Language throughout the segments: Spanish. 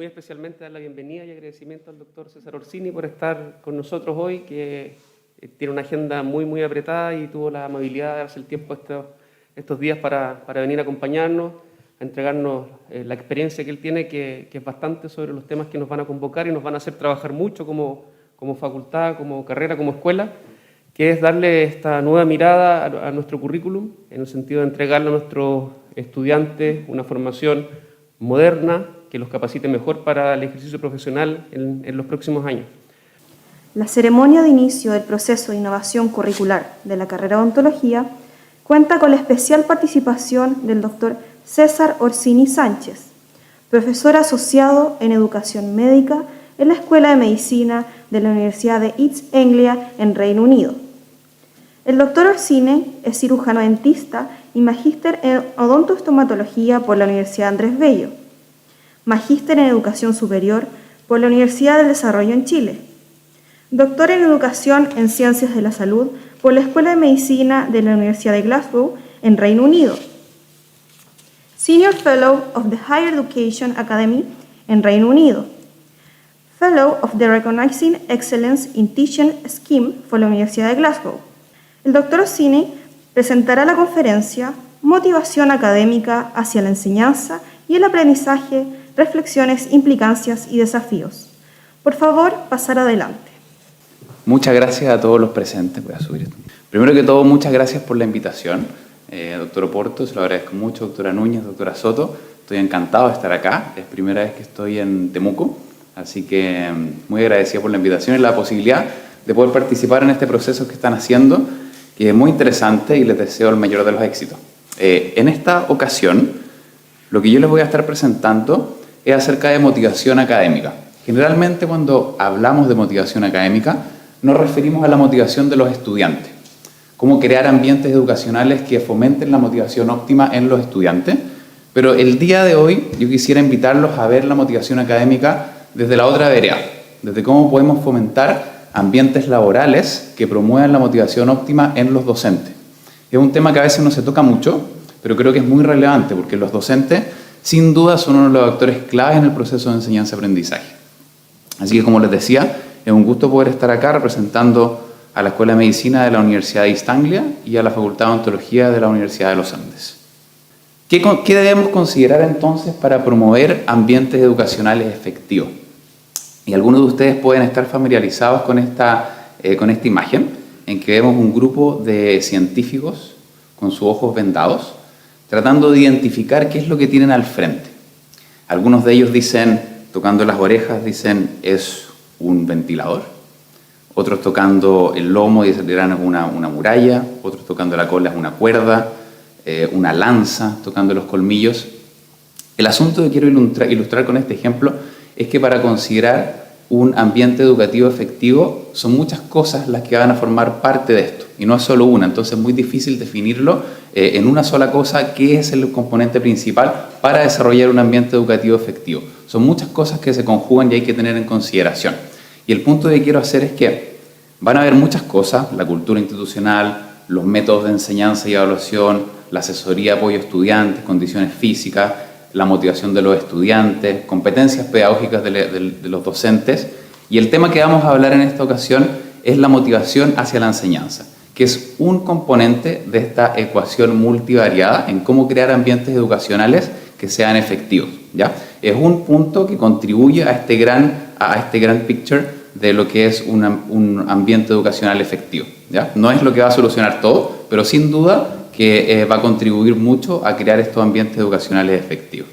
muy especialmente dar la bienvenida y agradecimiento al doctor César Orsini por estar con nosotros hoy, que tiene una agenda muy apretada y tuvo la amabilidad de darse el tiempo estos días para venir a acompañarnos, a entregarnos la experiencia que él tiene, que es bastante sobre los temas que nos van a convocar y nos van a hacer trabajar mucho como facultad, como carrera, como escuela, que es darle esta nueva mirada a nuestro currículum, en el sentido de entregarle a nuestros estudiantes una formación moderna, que los capacite mejor para el ejercicio profesional en los próximos años. La ceremonia de inicio del proceso de innovación curricular de la carrera de odontología cuenta con la especial participación del doctor César Orsini Sánchez, profesor asociado en educación médica en la Escuela de Medicina de la Universidad de East Anglia en Reino Unido. El doctor Orsini es cirujano dentista y magíster en odontoestomatología por la Universidad Andrés Bello, magíster en educación superior por la Universidad del Desarrollo en Chile, doctor en educación en ciencias de la salud por la Escuela de Medicina de la Universidad de Glasgow en Reino Unido, Senior Fellow of the Higher Education Academy en Reino Unido, Fellow of the Recognizing Excellence in Teaching Scheme por la Universidad de Glasgow. El doctor Orsini presentará la conferencia Motivación académica hacia la enseñanza y el aprendizaje, reflexiones, implicancias y desafíos. Por favor, pasar adelante. Muchas gracias a todos los presentes. Voy a subir esto. Primero que todo, muchas gracias por la invitación. Doctor Oporto, se lo agradezco mucho. Doctora Núñez, doctora Soto, estoy encantado de estar acá. Es primera vez que estoy en Temuco, así que muy agradecido por la invitación y la posibilidad de poder participar en este proceso que están haciendo, que es muy interesante y les deseo el mayor de los éxitos. En esta ocasión, lo que yo les voy a estar presentando es acerca de motivación académica. Generalmente cuando hablamos de motivación académica, nos referimos a la motivación de los estudiantes. Cómo crear ambientes educacionales que fomenten la motivación óptima en los estudiantes. Pero el día de hoy yo quisiera invitarlos a ver la motivación académica desde la otra vereda, desde cómo podemos fomentar ambientes laborales que promuevan la motivación óptima en los docentes. Es un tema que a veces no se toca mucho, pero creo que es muy relevante porque los docentes, sin duda, son uno de los actores claves en el proceso de enseñanza-aprendizaje. Así que, como les decía, es un gusto poder estar acá representando a la Escuela de Medicina de la Universidad de East Anglia y a la Facultad de Odontología de la Universidad de los Andes. ¿Qué debemos considerar entonces para promover ambientes educacionales efectivos? Y algunos de ustedes pueden estar familiarizados con esta imagen, en que vemos un grupo de científicos con sus ojos vendados, tratando de identificar qué es lo que tienen al frente. Algunos de ellos dicen, tocando las orejas, dicen es un ventilador. Otros tocando el lomo y dirán es una muralla. Otros tocando la cola es una cuerda, una lanza, tocando los colmillos. El asunto que quiero ilustrar con este ejemplo es que para considerar un ambiente educativo efectivo son muchas cosas las que van a formar parte de esto y no es solo una, entonces es muy difícil definirlo en una sola cosa qué es el componente principal para desarrollar un ambiente educativo efectivo. Son muchas cosas que se conjugan y hay que tener en consideración. Y el punto que quiero hacer es que van a haber muchas cosas, la cultura institucional, los métodos de enseñanza y evaluación, la asesoría de apoyo a estudiantes, condiciones físicas, la motivación de los estudiantes, competencias pedagógicas de los docentes. Y el tema que vamos a hablar en esta ocasión es la motivación hacia la enseñanza, que es un componente de esta ecuación multivariada en cómo crear ambientes educacionales que sean efectivos, ¿ya? Es un punto que contribuye a este gran picture de lo que es un ambiente educacional efectivo, ¿ya? No es lo que va a solucionar todo, pero sin duda que va a contribuir mucho a crear estos ambientes educacionales efectivos.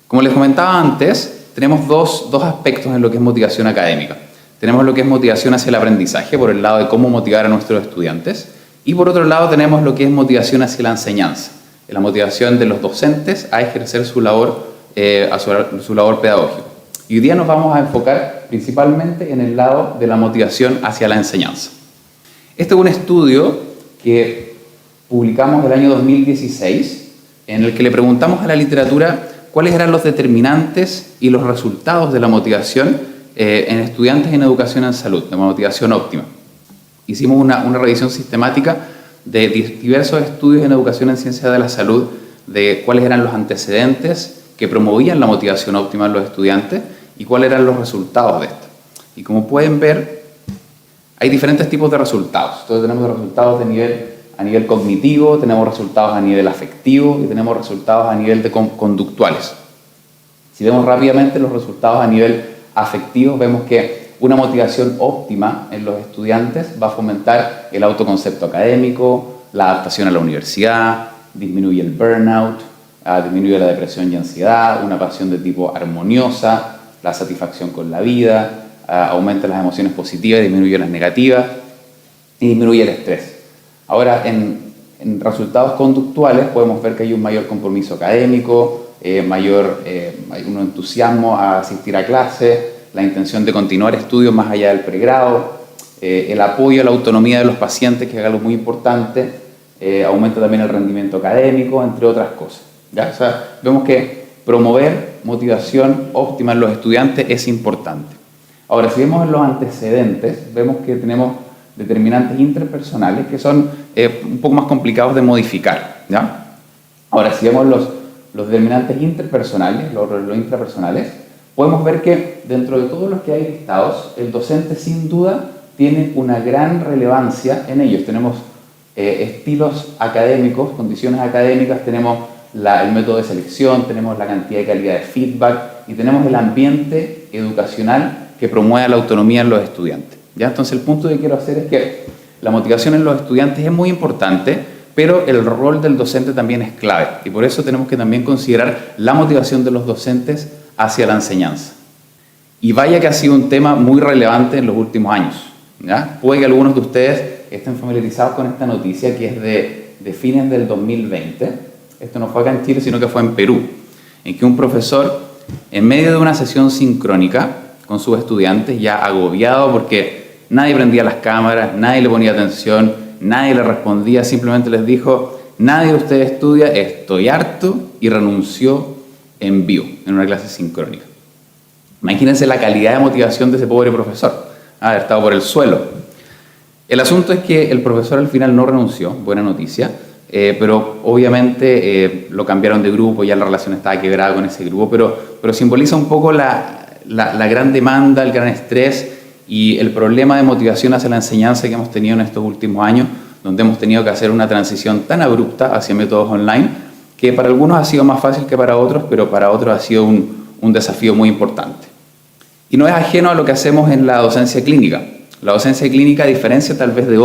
Como les comentaba antes, tenemos dos aspectos en lo que es motivación académica. Tenemos lo que es motivación hacia el aprendizaje, por el lado de cómo motivar a nuestros estudiantes, y por otro lado tenemos lo que es motivación hacia la enseñanza, la motivación de los docentes a ejercer su labor pedagógica. Y hoy día nos vamos a enfocar principalmente en el lado de la motivación hacia la enseñanza. Este es un estudio que publicamos el año 2016, en el que le preguntamos a la literatura cuáles eran los determinantes y los resultados de la motivación en estudiantes en educación en salud, de motivación óptima. Hicimos una revisión sistemática de diversos estudios en educación en ciencias de la salud, de cuáles eran los antecedentes que promovían la motivación óptima en los estudiantes y cuáles eran los resultados de esto. Y como pueden ver, hay diferentes tipos de resultados. Entonces tenemos resultados a nivel cognitivo, tenemos resultados a nivel afectivo y tenemos resultados a nivel de conductuales. Si vemos rápidamente los resultados a nivel afectivo, vemos que una motivación óptima en los estudiantes va a fomentar el autoconcepto académico, la adaptación a la universidad, disminuye el burnout, disminuye la depresión y ansiedad, una pasión de tipo armoniosa, la satisfacción con la vida, aumenta las emociones positivas, disminuye las negativas y disminuye el estrés. Ahora, en resultados conductuales podemos ver que hay un mayor compromiso académico, hay un entusiasmo a asistir a clases, la intención de continuar estudios más allá del pregrado, el apoyo a la autonomía de los pacientes, que es algo muy importante, aumenta también el rendimiento académico, entre otras cosas, ¿ya? O sea, vemos que promover motivación óptima en los estudiantes es importante. Ahora, si vemos en los antecedentes, vemos que tenemos determinantes interpersonales que son un poco más complicados de modificar, ¿ya? Ahora, si vemos los determinantes interpersonales, los intrapersonales, podemos ver que dentro de todos los que hay listados, el docente sin duda tiene una gran relevancia en ellos. Tenemos estilos académicos, condiciones académicas, tenemos el método de selección, tenemos la cantidad y calidad de feedback y tenemos el ambiente educacional que promueve la autonomía en los estudiantes, ¿ya? Entonces el punto que quiero hacer es que la motivación en los estudiantes es muy importante, pero el rol del docente también es clave y por eso tenemos que también considerar la motivación de los docentes hacia la enseñanza. Y vaya que ha sido un tema muy relevante en los últimos años, ¿ya? Puede que algunos de ustedes estén familiarizados con esta noticia que es de fines del 2020. Esto no fue acá en Chile, sino que fue en Perú, en que un profesor, en medio de una sesión sincrónica con sus estudiantes, ya agobiado porque nadie prendía las cámaras, nadie le ponía atención, nadie le respondía, simplemente les dijo: nadie de ustedes estudia, estoy harto, y renunció en vivo, en una clase sincrónica. Imagínense la calidad de motivación de ese pobre profesor, haber estado por el suelo. El asunto es que el profesor al final no renunció, buena noticia, pero obviamente lo cambiaron de grupo, ya la relación estaba quebrada con ese grupo, pero simboliza un poco la gran demanda, el gran estrés y el problema de motivación hacia la enseñanza que hemos tenido en estos últimos años, donde hemos tenido que hacer una transición tan abrupta hacia métodos online, que para algunos ha sido más fácil que para otros, pero para otros ha sido un desafío muy importante. Y no es ajeno a lo que hacemos en la docencia clínica. La docencia clínica, a diferencia tal vez de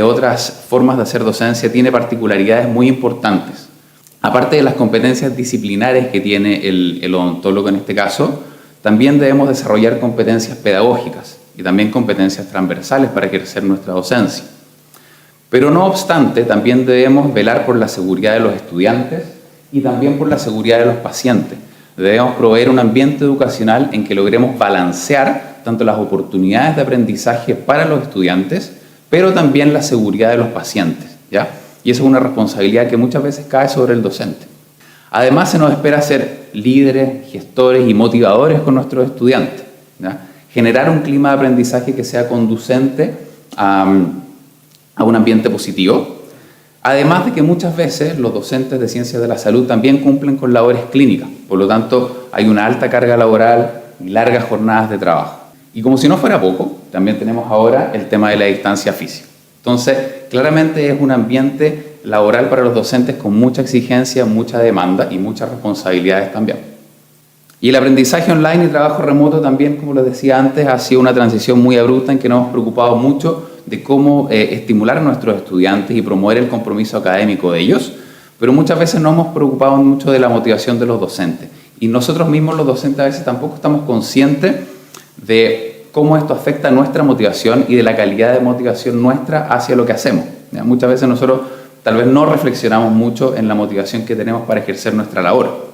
otras formas de hacer docencia, tiene particularidades muy importantes. Aparte de las competencias disciplinares que tiene el odontólogo en este caso, también debemos desarrollar competencias pedagógicas y también competencias transversales para ejercer nuestra docencia. Pero no obstante, también debemos velar por la seguridad de los estudiantes y también por la seguridad de los pacientes. Debemos proveer un ambiente educacional en que logremos balancear tanto las oportunidades de aprendizaje para los estudiantes, pero también la seguridad de los pacientes, ¿ya? Y eso es una responsabilidad que muchas veces cae sobre el docente. Además, se nos espera ser líderes, gestores y motivadores con nuestros estudiantes, ¿ya? Generar un clima de aprendizaje que sea conducente a un ambiente positivo. Además de que muchas veces los docentes de ciencias de la salud también cumplen con labores clínicas, por lo tanto hay una alta carga laboral y largas jornadas de trabajo. Y como si no fuera poco, también tenemos ahora el tema de la distancia física. Entonces, claramente es un ambiente laboral para los docentes con mucha exigencia, mucha demanda y muchas responsabilidades también. Y el aprendizaje online y trabajo remoto también, como les decía antes, ha sido una transición muy abrupta en que nos hemos preocupado mucho de cómo estimular a nuestros estudiantes y promover el compromiso académico de ellos, pero muchas veces no hemos preocupado mucho de la motivación de los docentes. Y nosotros mismos, los docentes, a veces tampoco estamos conscientes de cómo esto afecta nuestra motivación y de la calidad de motivación nuestra hacia lo que hacemos. ¿Ya? Muchas veces nosotros tal vez no reflexionamos mucho en la motivación que tenemos para ejercer nuestra labor.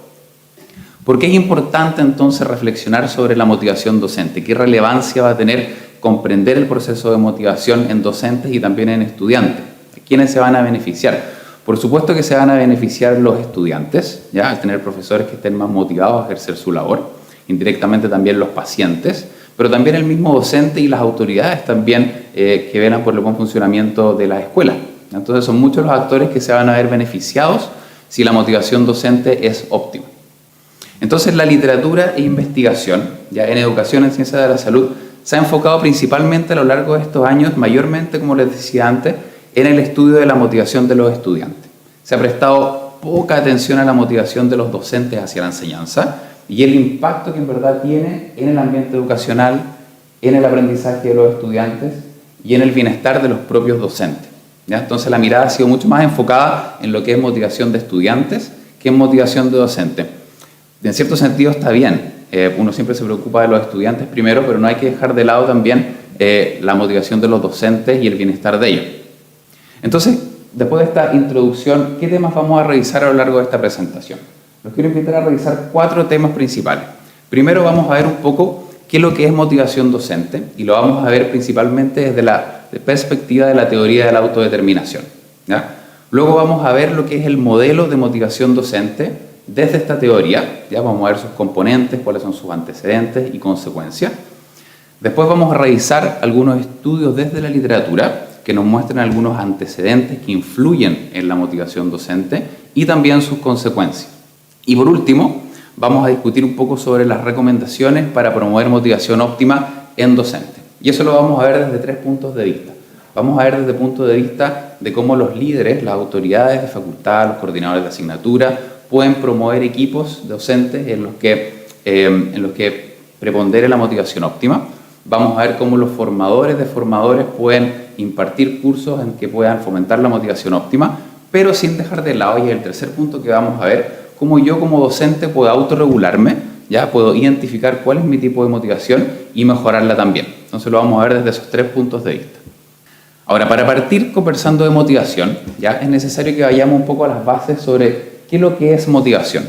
¿Por qué es importante entonces reflexionar sobre la motivación docente? ¿Qué relevancia va a tener comprender el proceso de motivación en docentes y también en estudiantes? ¿Quiénes se van a beneficiar? Por supuesto que se van a beneficiar los estudiantes, ¿ya? Al tener profesores que estén más motivados a ejercer su labor, indirectamente también los pacientes, pero también el mismo docente y las autoridades también que velan por el buen funcionamiento de las escuelas. Entonces son muchos los actores que se van a ver beneficiados si la motivación docente es óptima. Entonces, la literatura e investigación, ya en educación en ciencias de la salud, se ha enfocado principalmente a lo largo de estos años, mayormente, como les decía antes, en el estudio de la motivación de los estudiantes. Se ha prestado poca atención a la motivación de los docentes hacia la enseñanza y el impacto que en verdad tiene en el ambiente educacional, en el aprendizaje de los estudiantes y en el bienestar de los propios docentes, ¿ya? Entonces, la mirada ha sido mucho más enfocada en lo que es motivación de estudiantes que en motivación de docentes. En cierto sentido está bien, uno siempre se preocupa de los estudiantes primero, pero no hay que dejar de lado también la motivación de los docentes y el bienestar de ellos. Entonces, después de esta introducción, ¿qué temas vamos a revisar a lo largo de esta presentación? Los quiero invitar a revisar 4 temas principales. Primero vamos a ver un poco qué es lo que es motivación docente y lo vamos a ver principalmente desde la perspectiva de la teoría de la autodeterminación, ¿ya? Luego vamos a ver lo que es el modelo de motivación docente desde esta teoría, ya vamos a ver sus componentes, cuáles son sus antecedentes y consecuencias. Después vamos a revisar algunos estudios desde la literatura que nos muestran algunos antecedentes que influyen en la motivación docente y también sus consecuencias. Y por último, vamos a discutir un poco sobre las recomendaciones para promover motivación óptima en docentes. Y eso lo vamos a ver desde 3 puntos de vista. Vamos a ver desde el punto de vista de cómo los líderes, las autoridades de facultad, los coordinadores de asignatura, pueden promover equipos docentes en los que prepondere la motivación óptima. Vamos a ver cómo los formadores de formadores pueden impartir cursos en que puedan fomentar la motivación óptima, pero sin dejar de lado, y el tercer punto que vamos a ver, cómo yo como docente puedo autorregularme, ya puedo identificar cuál es mi tipo de motivación y mejorarla también. Entonces lo vamos a ver desde esos 3 puntos de vista. Ahora, para partir conversando de motivación, ya es necesario que vayamos un poco a las bases sobre qué es lo que es motivación.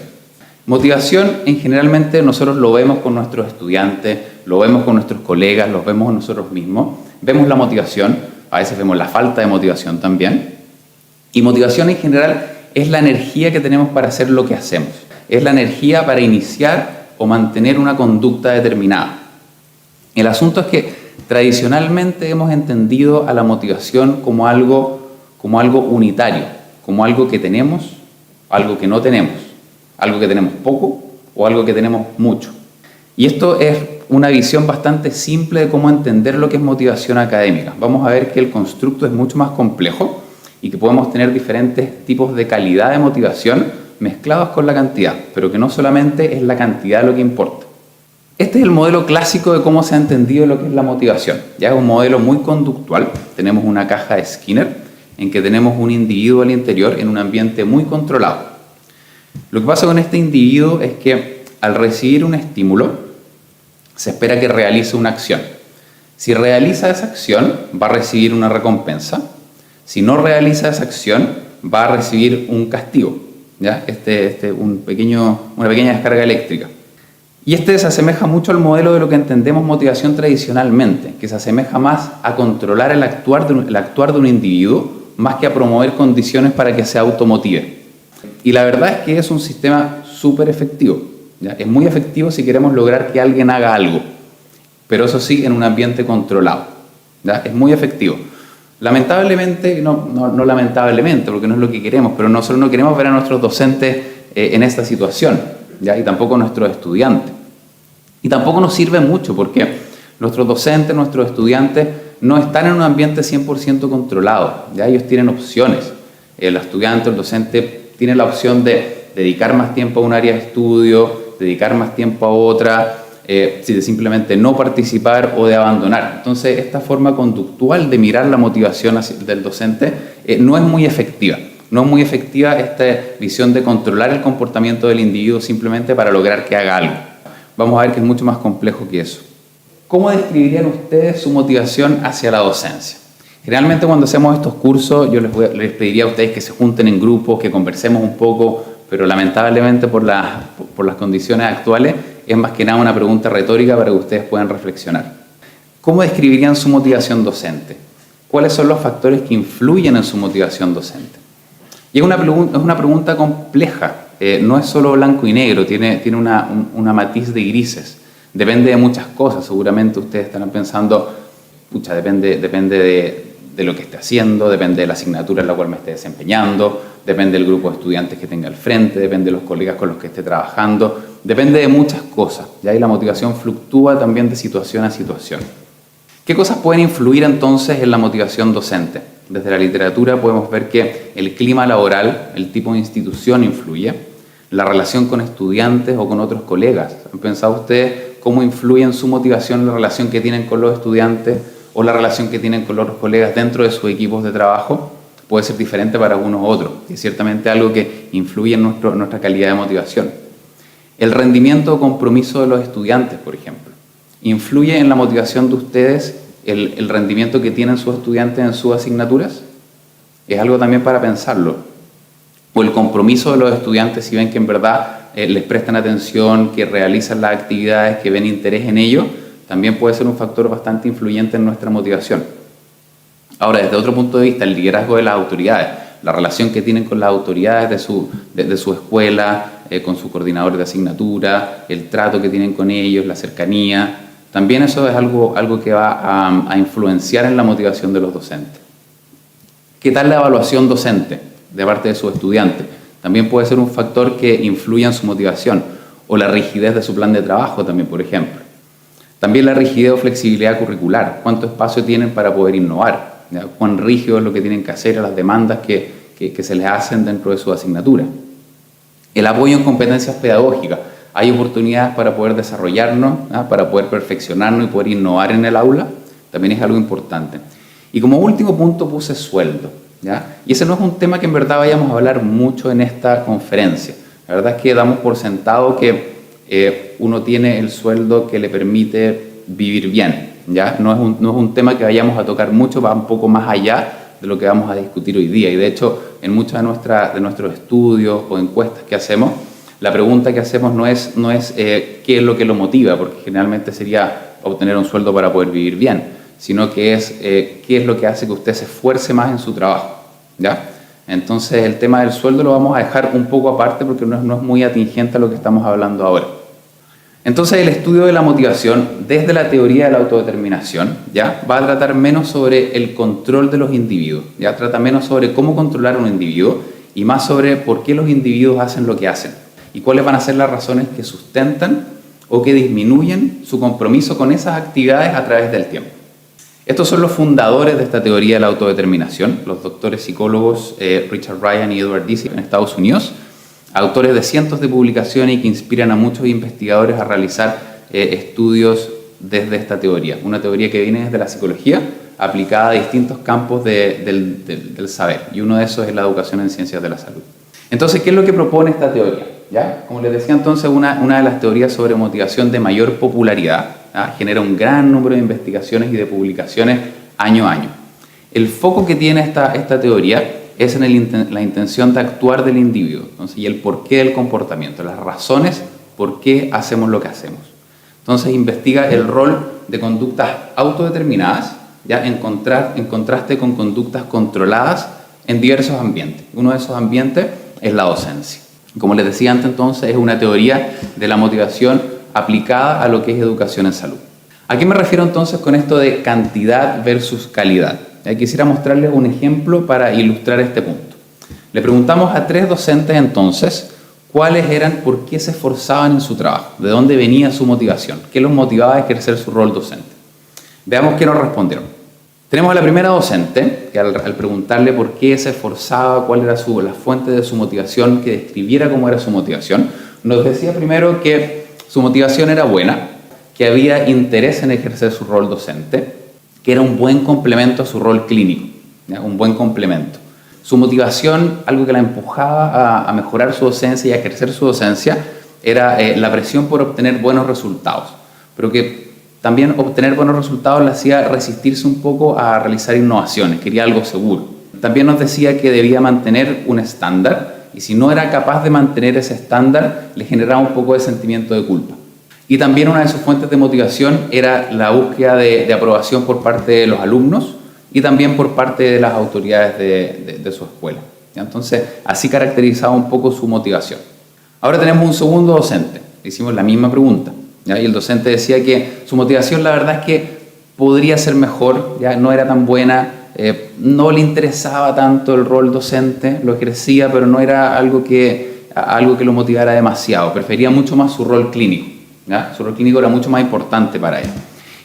Motivación, generalmente nosotros lo vemos con nuestros estudiantes, lo vemos con nuestros colegas, lo vemos nosotros mismos. Vemos la motivación, a veces vemos la falta de motivación también. Y motivación en general es la energía que tenemos para hacer lo que hacemos. Es la energía para iniciar o mantener una conducta determinada. El asunto es que tradicionalmente hemos entendido a la motivación como algo unitario, como algo que tenemos, algo que no tenemos, algo que tenemos poco o algo que tenemos mucho. Y esto es una visión bastante simple de cómo entender lo que es motivación académica. Vamos a ver que el constructo es mucho más complejo y que podemos tener diferentes tipos de calidad de motivación mezclados con la cantidad, pero que no solamente es la cantidad lo que importa. Este es el modelo clásico de cómo se ha entendido lo que es la motivación. Ya es un modelo muy conductual. Tenemos una caja de Skinner en que tenemos un individuo al interior en un ambiente muy controlado. Lo que pasa con este individuo es que al recibir un estímulo se espera que realice una acción. Si realiza esa acción va a recibir una recompensa. Si no realiza esa acción va a recibir un castigo, ¿ya? Una pequeña descarga eléctrica. Y se asemeja mucho al modelo de lo que entendemos motivación tradicionalmente, que se asemeja más a controlar el actuar de un individuo más que a promover condiciones para que se automotive. Y la verdad es que es un sistema súper efectivo, ¿ya? Es muy efectivo si queremos lograr que alguien haga algo, pero eso sí en un ambiente controlado, ¿ya? Es muy efectivo. Lamentablemente, no lamentablemente, porque no es lo que queremos, pero nosotros no queremos ver a nuestros docentes en esta situación, ¿ya? Y tampoco a nuestros estudiantes. Y tampoco nos sirve mucho porque nuestros docentes, nuestros estudiantes no están en un ambiente 100% controlado, ¿ya? Ellos tienen opciones. El estudiante, el docente tiene la opción de dedicar más tiempo a un área de estudio, dedicar más tiempo a otra, de simplemente no participar o de abandonar. Entonces, esta forma conductual de mirar la motivación del docente no es muy efectiva. No es muy efectiva esta visión de controlar el comportamiento del individuo simplemente para lograr que haga algo. Vamos a ver que es mucho más complejo que eso. ¿Cómo describirían ustedes su motivación hacia la docencia? Generalmente cuando hacemos estos cursos yo les pediría a ustedes que se junten en grupos, que conversemos un poco, pero lamentablemente por las condiciones actuales es más que nada una pregunta retórica para que ustedes puedan reflexionar. ¿Cómo describirían su motivación docente? ¿Cuáles son los factores que influyen en su motivación docente? Y es una pregunta compleja, no es solo blanco y negro, tiene una matiz de grises. Depende de muchas cosas, seguramente ustedes estarán pensando, depende de lo que esté haciendo, depende de la asignatura en la cual me esté desempeñando, depende del grupo de estudiantes que tenga al frente, depende de los colegas con los que esté trabajando, depende de muchas cosas, ¿ya? Y la motivación fluctúa también de situación a situación. ¿Qué cosas pueden influir entonces en la motivación docente? Desde la literatura podemos ver que el clima laboral, el tipo de institución influye, la relación con estudiantes o con otros colegas. ¿Han pensado ustedes cómo influye en su motivación la relación que tienen con los estudiantes o la relación que tienen con los otros colegas dentro de sus equipos de trabajo? Puede ser diferente para unos u otros, y es ciertamente algo que influye en nuestra calidad de motivación. El rendimiento o compromiso de los estudiantes, por ejemplo. ¿Influye en la motivación de ustedes el rendimiento que tienen sus estudiantes en sus asignaturas? Es algo también para pensarlo. O el compromiso de los estudiantes, si ven que en verdad les prestan atención, que realizan las actividades, que ven interés en ello, también puede ser un factor bastante influyente en nuestra motivación. Ahora, desde otro punto de vista, el liderazgo de las autoridades, la relación que tienen con las autoridades de su escuela, con su coordinador de asignatura, el trato que tienen con ellos, la cercanía. También eso es algo que va a influenciar en la motivación de los docentes. ¿Qué tal la evaluación docente de parte de sus estudiantes? También puede ser un factor que influya en su motivación, o la rigidez de su plan de trabajo también, por ejemplo. También la rigidez o flexibilidad curricular, cuánto espacio tienen para poder innovar, ¿ya? Cuán rígido es lo que tienen que hacer a las demandas que se les hacen dentro de su asignatura. El apoyo en competencias pedagógicas. Hay oportunidades para poder desarrollarnos, ¿ah? Para poder perfeccionarnos y poder innovar en el aula. También es algo importante. Y como último punto puse sueldo, ¿ya? Y ese no es un tema que en verdad vayamos a hablar mucho en esta conferencia. La verdad es que damos por sentado que uno tiene el sueldo que le permite vivir bien, ¿ya? No es un tema que vayamos a tocar mucho, va un poco más allá de lo que vamos a discutir hoy día. Y de hecho, en muchos de nuestros estudios o encuestas que hacemos, la pregunta que hacemos no es qué es lo que lo motiva, porque generalmente sería obtener un sueldo para poder vivir bien, sino que es qué es lo que hace que usted se esfuerce más en su trabajo, ¿ya? Entonces, el tema del sueldo lo vamos a dejar un poco aparte porque no es muy atingente a lo que estamos hablando ahora. Entonces, el estudio de la motivación desde la teoría de la autodeterminación, ¿ya? Va a tratar menos sobre el control de los individuos, ¿ya? Trata menos sobre cómo controlar a un individuo y más sobre por qué los individuos hacen lo que hacen y cuáles van a ser las razones que sustentan o que disminuyen su compromiso con esas actividades a través del tiempo. Estos son los fundadores de esta teoría de la autodeterminación, los doctores psicólogos Richard Ryan y Edward Deci en Estados Unidos, autores de cientos de publicaciones y que inspiran a muchos investigadores a realizar estudios desde esta teoría. Una teoría que viene desde la psicología, aplicada a distintos campos del saber, y uno de esos es la educación en ciencias de la salud. Entonces, ¿qué es lo que propone esta teoría? ¿Ya? Como les decía entonces, una de las teorías sobre motivación de mayor popularidad, ¿ya? Genera un gran número de investigaciones y de publicaciones año a año. El foco que tiene esta teoría es en la intención de actuar del individuo, entonces, y el porqué del comportamiento, las razones por qué hacemos lo que hacemos. Entonces investiga el rol de conductas autodeterminadas, ya en contraste con conductas controladas en diversos ambientes. Uno de esos ambientes es la docencia. Como les decía antes, entonces, es una teoría de la motivación aplicada a lo que es educación en salud. ¿A qué me refiero entonces con esto de cantidad versus calidad? Quisiera mostrarles un ejemplo para ilustrar este punto. Le preguntamos a 3 docentes entonces cuáles eran, por qué se esforzaban en su trabajo, de dónde venía su motivación, qué los motivaba a ejercer su rol docente. Veamos qué nos respondieron. Tenemos a la primera docente, que al preguntarle por qué se esforzaba, cuál era la fuente de su motivación, que describiera cómo era su motivación, nos decía primero que su motivación era buena, que había interés en ejercer su rol docente, que era un buen complemento a su rol clínico, ¿ya? Un buen complemento. Su motivación, algo que la empujaba a mejorar su docencia y a ejercer su docencia, era la presión por obtener buenos resultados, pero que también obtener buenos resultados le hacía resistirse un poco a realizar innovaciones, quería algo seguro. También nos decía que debía mantener un estándar y si no era capaz de mantener ese estándar, le generaba un poco de sentimiento de culpa. Y también una de sus fuentes de motivación era la búsqueda de aprobación por parte de los alumnos y también por parte de las autoridades de su escuela. Entonces, así caracterizaba un poco su motivación. Ahora tenemos un segundo docente, le hicimos la misma pregunta, ¿ya? Y el docente decía que su motivación, la verdad es que podría ser mejor, ya no era tan buena, no le interesaba tanto el rol docente, lo ejercía, pero no era algo que algo que lo motivara demasiado, prefería mucho más su rol clínico, ¿ya? Su rol clínico era mucho más importante para él.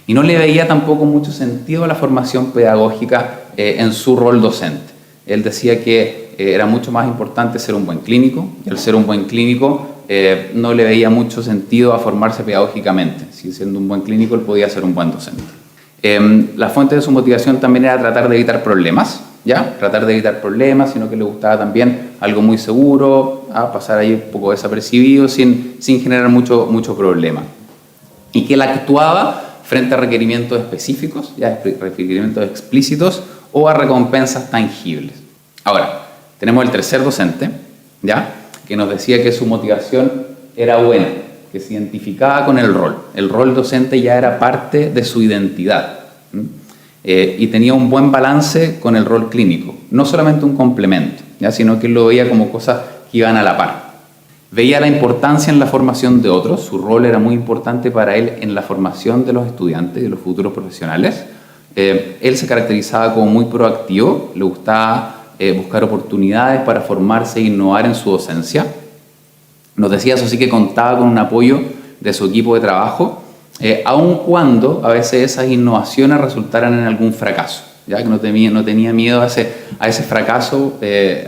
Y no le veía tampoco mucho sentido a la formación pedagógica en su rol docente. Él decía que era mucho más importante ser un buen clínico, y al ser un buen clínico no le veía mucho sentido a formarse pedagógicamente. Si siendo un buen clínico, él podía ser un buen docente. La fuente de su motivación también era tratar de evitar problemas, ¿ya? Tratar de evitar problemas, sino que le gustaba también algo muy seguro, pasar ahí un poco desapercibido, sin generar mucho problema. Y que él actuaba frente a requerimientos específicos, ya, requerimientos explícitos o a recompensas tangibles. Ahora, tenemos el tercer docente, ¿ya? Que nos decía que su motivación era buena, que se identificaba con el rol. El rol docente ya era parte de su identidad. Y tenía un buen balance con el rol clínico, no solamente un complemento, ¿ya? Sino que él lo veía como cosas que iban a la par. Veía la importancia en la formación de otros, su rol era muy importante para él en la formación de los estudiantes y de los futuros profesionales. Él se caracterizaba como muy proactivo, le gustaba buscar oportunidades para formarse e innovar en su docencia. Nos decía eso sí que contaba con un apoyo de su equipo de trabajo, aun cuando a veces esas innovaciones resultaran en algún fracaso, ya que no tenía miedo a ese fracaso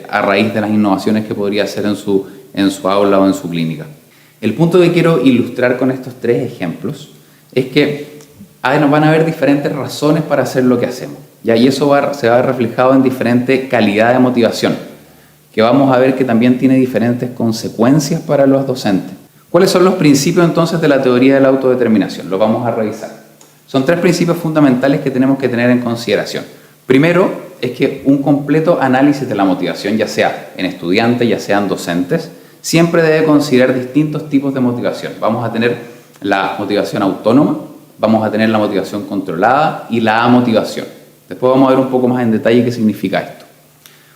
a raíz de las innovaciones que podría hacer en su aula o en su clínica. El punto que quiero ilustrar con estos tres ejemplos es que nos van a haber diferentes razones para hacer lo que hacemos, ¿ya? Y eso se va a ver reflejado en diferente calidad de motivación, que vamos a ver que también tiene diferentes consecuencias para los docentes. ¿Cuáles son los principios entonces de la teoría de la autodeterminación? Los vamos a revisar. Son tres principios fundamentales que tenemos que tener en consideración. Primero es que un completo análisis de la motivación, ya sea en estudiantes, ya sean docentes, siempre debe considerar distintos tipos de motivación. Vamos a tener la motivación autónoma, vamos a tener la motivación controlada y la amotivación. Después vamos a ver un poco más en detalle qué significa esto.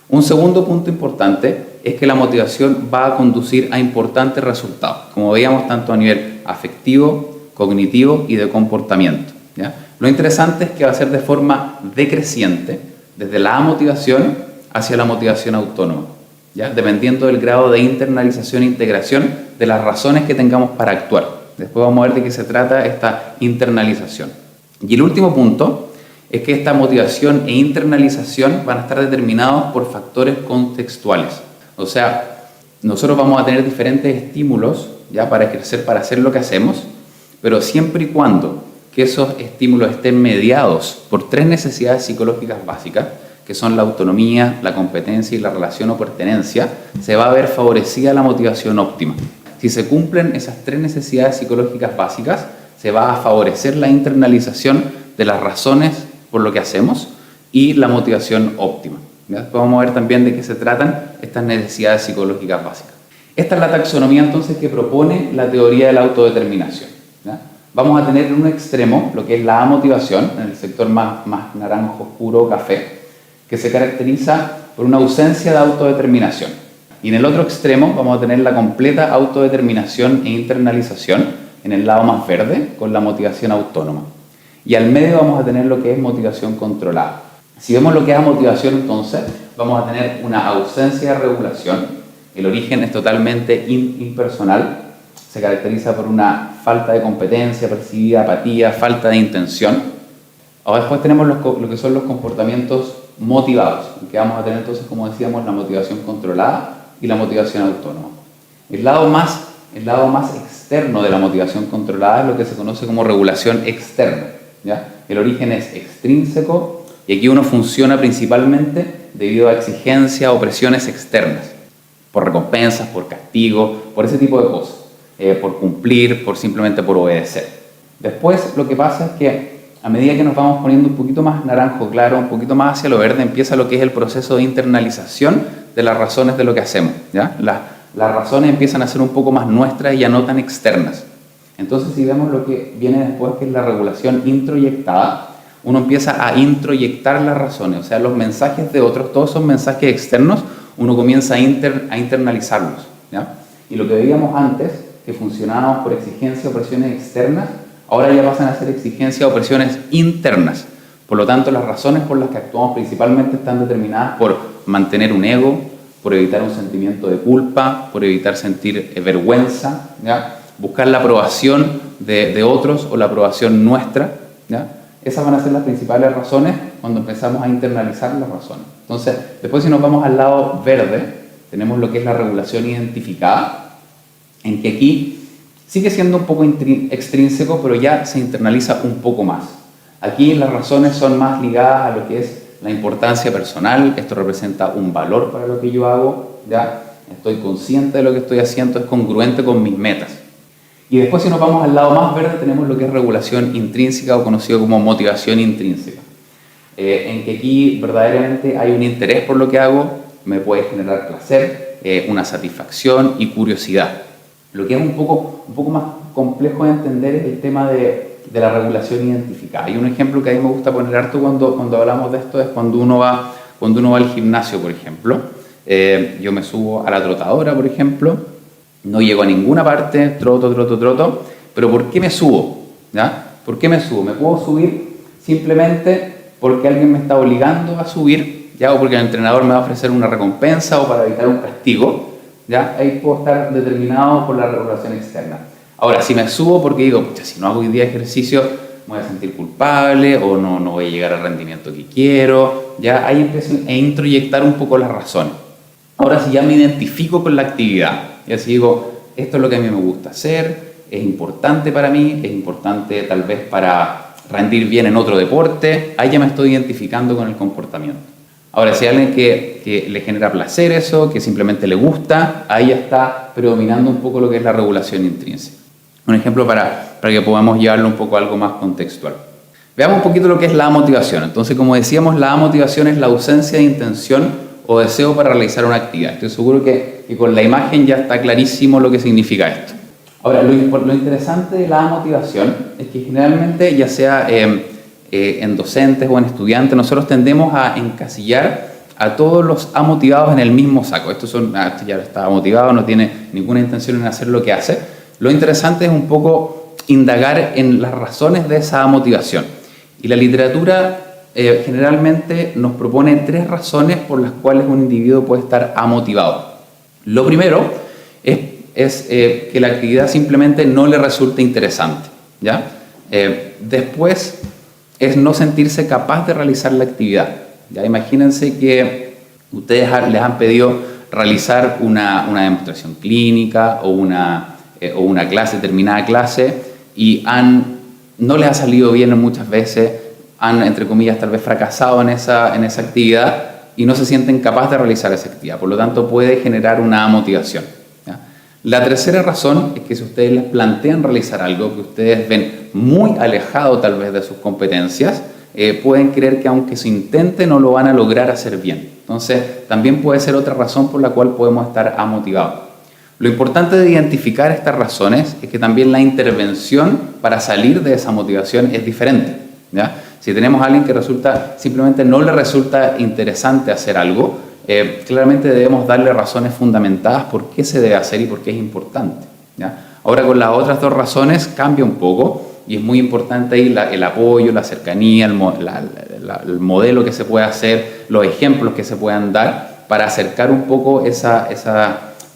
Un segundo punto importante es que la motivación va a conducir a importantes resultados, como veíamos tanto a nivel afectivo, cognitivo y de comportamiento, ¿ya? Lo interesante es que va a ser de forma decreciente, desde la amotivación hacia la motivación autónoma, ¿ya? Dependiendo del grado de internalización e integración de las razones que tengamos para actuar. Después vamos a ver de qué se trata esta internalización. Y el último punto es que esta motivación e internalización van a estar determinados por factores contextuales. O sea, nosotros vamos a tener diferentes estímulos ya para ejercer, para hacer lo que hacemos, pero siempre y cuando que esos estímulos estén mediados por tres necesidades psicológicas básicas, que son la autonomía, la competencia y la relación o pertenencia, se va a ver favorecida la motivación óptima. Si se cumplen esas tres necesidades psicológicas básicas, se va a favorecer la internalización de las razones por lo que hacemos y la motivación óptima. ¿Ya? Después vamos a ver también de qué se tratan estas necesidades psicológicas básicas. Esta es la taxonomía entonces que propone la teoría de la autodeterminación. ¿Ya? Vamos a tener en un extremo lo que es la amotivación, en el sector más naranjo, oscuro, café, que se caracteriza por una ausencia de autodeterminación. Y en el otro extremo vamos a tener la completa autodeterminación e internalización, en el lado más verde, con la motivación autónoma. Y al medio vamos a tener lo que es motivación controlada. Si vemos lo que es motivación, entonces, vamos a tener una ausencia de regulación. El origen es totalmente impersonal. Se caracteriza por una falta de competencia percibida, apatía, falta de intención. Ahora después tenemos lo que son los comportamientos motivados, que vamos a tener entonces, como decíamos, la motivación controlada y la motivación autónoma. El lado más externo de la motivación controlada es lo que se conoce como regulación externa, ¿ya? El origen es extrínseco y aquí uno funciona principalmente debido a exigencias o presiones externas, por recompensas, por castigo, por ese tipo de cosas, por cumplir, simplemente por obedecer. Después lo que pasa es que a medida que nos vamos poniendo un poquito más naranjo claro, un poquito más hacia lo verde, empieza lo que es el proceso de internalización de las razones de lo que hacemos, ¿ya? Las razones empiezan a ser un poco más nuestras y ya no tan externas. Entonces, si vemos lo que viene después, que es la regulación introyectada, uno empieza a introyectar las razones, o sea, los mensajes de otros, todos son mensajes externos, uno comienza a internalizarlos, ¿ya? Y lo que veíamos antes, que funcionábamos por exigencias o presiones externas, ahora ya pasan a ser exigencias o presiones internas. Por lo tanto, las razones por las que actuamos principalmente están determinadas por mantener un ego, por evitar un sentimiento de culpa, por evitar sentir vergüenza, ¿ya? Buscar la aprobación de otros o la aprobación nuestra, ¿ya? Esas van a ser las principales razones cuando empezamos a internalizar las razones. Entonces, después si nos vamos al lado verde, tenemos lo que es la regulación identificada, en que aquí sigue siendo un poco extrínseco, pero ya se internaliza un poco más. Aquí las razones son más ligadas a lo que es la importancia personal, esto representa un valor para lo que yo hago, ¿ya? Estoy consciente de lo que estoy haciendo, es congruente con mis metas. Y después si nos vamos al lado más verde tenemos lo que es regulación intrínseca o conocido como motivación intrínseca. En que aquí verdaderamente hay un interés por lo que hago, me puede generar placer, una satisfacción y curiosidad. Lo que es un poco más complejo de entender es el tema de la regulación identificada. Y un ejemplo que a mí me gusta poner harto cuando hablamos de esto es cuando uno va al gimnasio, por ejemplo. Yo me subo a la trotadora, por ejemplo, no llego a ninguna parte, troto, pero ¿por qué me subo? ¿Ya? ¿Por qué me subo? Me puedo subir simplemente porque alguien me está obligando a subir, ¿ya? O porque el entrenador me va a ofrecer una recompensa o para evitar un castigo, ¿ya? Ahí puedo estar determinado por la regulación externa. Ahora, si me subo porque digo, pucha, si no hago hoy día ejercicio, me voy a sentir culpable o no voy a llegar al rendimiento que quiero, ya ahí empiezo a introyectar un poco las razones. Ahora, si ya me identifico con la actividad, y así digo, esto es lo que a mí me gusta hacer, es importante para mí, es importante tal vez para rendir bien en otro deporte, ahí ya me estoy identificando con el comportamiento. Ahora, si hay alguien que le genera placer eso, que simplemente le gusta, ahí ya está predominando un poco lo que es la regulación intrínseca. Un ejemplo para que podamos llevarlo un poco a algo más contextual. Veamos un poquito lo que es la motivación. Entonces, como decíamos, la motivación es la ausencia de intención o deseo para realizar una actividad. Estoy seguro que con la imagen ya está clarísimo lo que significa esto. Ahora, lo interesante de la motivación es que generalmente, ya sea en docentes o en estudiantes, nosotros tendemos a encasillar a todos los amotivados en el mismo saco. Este ya está motivado, no tiene ninguna intención en hacer lo que hace. Lo interesante es un poco indagar en las razones de esa motivación. Y la literatura generalmente nos propone 3 razones por las cuales un individuo puede estar amotivado. Lo primero es que la actividad simplemente no le resulta interesante, ¿ya? Después es no sentirse capaz de realizar la actividad. ¿Ya? Imagínense que ustedes les han pedido realizar una demostración clínica o una determinada clase y no les ha salido bien muchas veces, han, entre comillas, tal vez fracasado en esa actividad y no se sienten capaces de realizar esa actividad. Por lo tanto, puede generar una motivación. ¿Ya? La tercera razón es que si ustedes les plantean realizar algo que ustedes ven muy alejado tal vez de sus competencias, pueden creer que aunque se intente no lo van a lograr hacer bien. Entonces, también puede ser otra razón por la cual podemos estar amotivados. Lo importante de identificar estas razones es que también la intervención para salir de esa motivación es diferente, ¿ya? Si tenemos a alguien que simplemente no le resulta interesante hacer algo, claramente debemos darle razones fundamentadas por qué se debe hacer y por qué es importante, ¿ya? Ahora, con las otras 2 razones cambia un poco y es muy importante ahí el apoyo, la cercanía, el modelo que se puede hacer, los ejemplos que se puedan dar para acercar un poco esa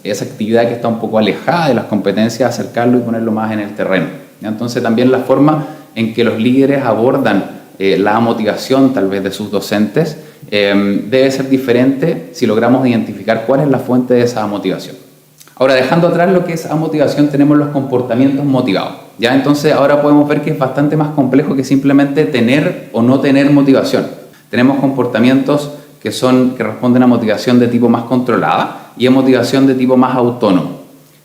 actividad que está un poco alejada de las competencias, acercarlo y ponerlo más en el terreno, ¿ya? Entonces también la forma en que los líderes abordan la motivación tal vez de sus docentes debe ser diferente si logramos identificar cuál es la fuente de esa motivación. Ahora, dejando atrás lo que es motivación, tenemos los comportamientos motivados, ¿ya? Entonces ahora podemos ver que es bastante más complejo que simplemente tener o no tener motivación. Tenemos comportamientos que responden a motivación de tipo más controlada y a motivación de tipo más autónomo.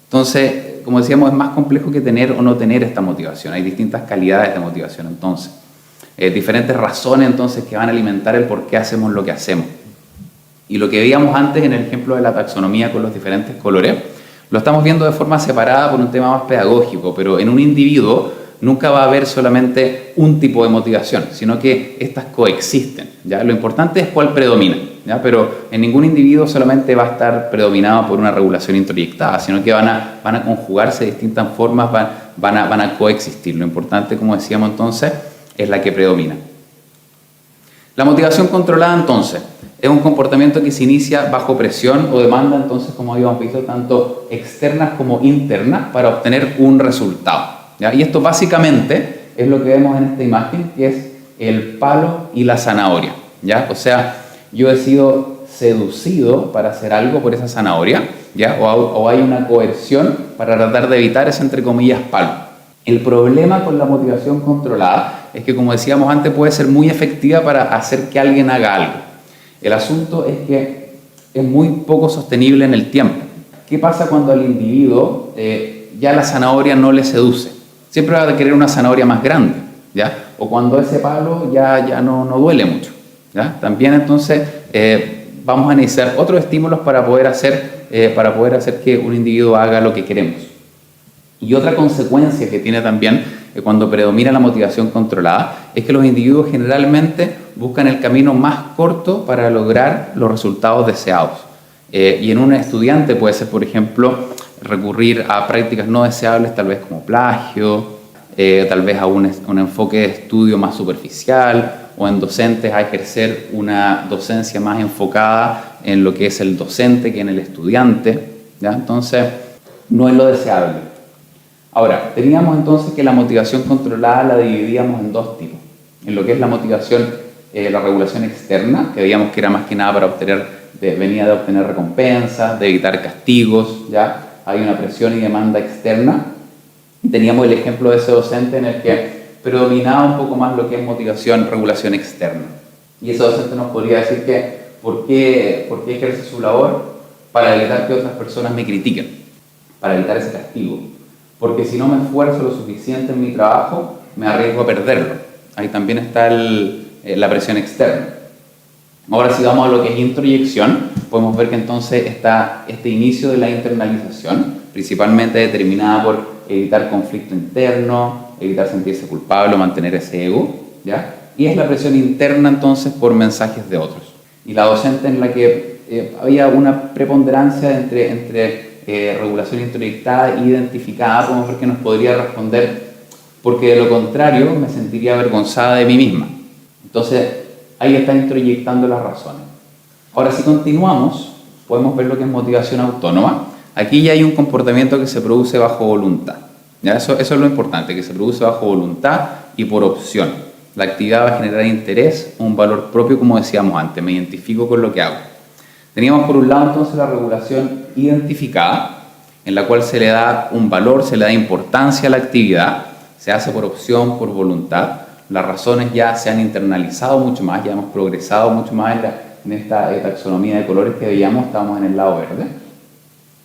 Entonces, como decíamos, es más complejo que tener o no tener esta motivación. Hay distintas calidades de motivación, entonces. Diferentes razones, entonces, que van a alimentar el por qué hacemos lo que hacemos. Y lo que veíamos antes en el ejemplo de la taxonomía con los diferentes colores, lo estamos viendo de forma separada por un tema más pedagógico, pero en un individuo nunca va a haber solamente un tipo de motivación, sino que estas coexisten, ¿ya? Lo importante es cuál predomina, ¿ya? Pero en ningún individuo solamente va a estar predominado por una regulación introyectada, sino que van a conjugarse de distintas formas, van a coexistir. Lo importante, como decíamos entonces, es la que predomina. La motivación controlada, entonces, es un comportamiento que se inicia bajo presión o demanda, entonces, como habíamos visto, tanto externas como internas para obtener un resultado, ¿ya? Y esto básicamente es lo que vemos en esta imagen, que es el palo y la zanahoria, ¿ya? O sea, yo he sido seducido para hacer algo por esa zanahoria, ¿ya? O hay una coerción para tratar de evitar ese, entre comillas, palo. El problema con la motivación controlada es que, como decíamos antes, puede ser muy efectiva para hacer que alguien haga algo. El asunto es que es muy poco sostenible en el tiempo. ¿Qué pasa cuando al individuo ya la zanahoria no le seduce? Siempre va a querer una zanahoria más grande, ¿ya? O cuando ese palo ya no duele mucho, ¿ya? También entonces vamos a necesitar otros estímulos para poder hacer que un individuo haga lo que queremos. Y otra consecuencia que tiene también cuando predomina la motivación controlada es que los individuos generalmente buscan el camino más corto para lograr los resultados deseados. Y en un estudiante puede ser, por ejemplo, recurrir a prácticas no deseables, tal vez como plagio, tal vez a un enfoque de estudio más superficial, o en docentes a ejercer una docencia más enfocada en lo que es el docente que en el estudiante, ¿ya? Entonces, no es lo deseable. Ahora, teníamos entonces que la motivación controlada la dividíamos en dos tipos. En lo que es la motivación, la regulación externa, que veíamos que era más que nada para venía de obtener recompensas, de evitar castigos, ¿ya? Hay una presión y demanda externa. Teníamos el ejemplo de ese docente en el que predominaba un poco más lo que es motivación, regulación externa. Y ese docente nos podría decir que ¿por qué ejerce su labor? Para evitar que otras personas me critiquen, para evitar ese castigo. Porque si no me esfuerzo lo suficiente en mi trabajo, me arriesgo a perderlo. Ahí también está la presión externa. Ahora, si vamos a lo que es introyección, podemos ver que entonces está este inicio de la internalización, principalmente determinada por evitar conflicto interno, evitar sentirse culpable o mantener ese ego, ¿ya? Y es la presión interna entonces por mensajes de otros. Y la docente en la que había una preponderancia entre regulación introyectada e identificada, podemos ver que nos podría responder porque de lo contrario me sentiría avergonzada de mí misma. Entonces ahí está introyectando las razones. Ahora, si continuamos, podemos ver lo que es motivación autónoma. Aquí ya hay un comportamiento que se produce bajo voluntad, ¿ya? Eso es lo importante, que se produce bajo voluntad y por opción. La actividad va a generar interés, un valor propio, como decíamos antes, me identifico con lo que hago. Teníamos por un lado entonces la regulación identificada, en la cual se le da un valor, se le da importancia a la actividad, se hace por opción, por voluntad. Las razones ya se han internalizado mucho más, ya hemos progresado mucho más en esta taxonomía de colores que veíamos, estábamos en el lado verde.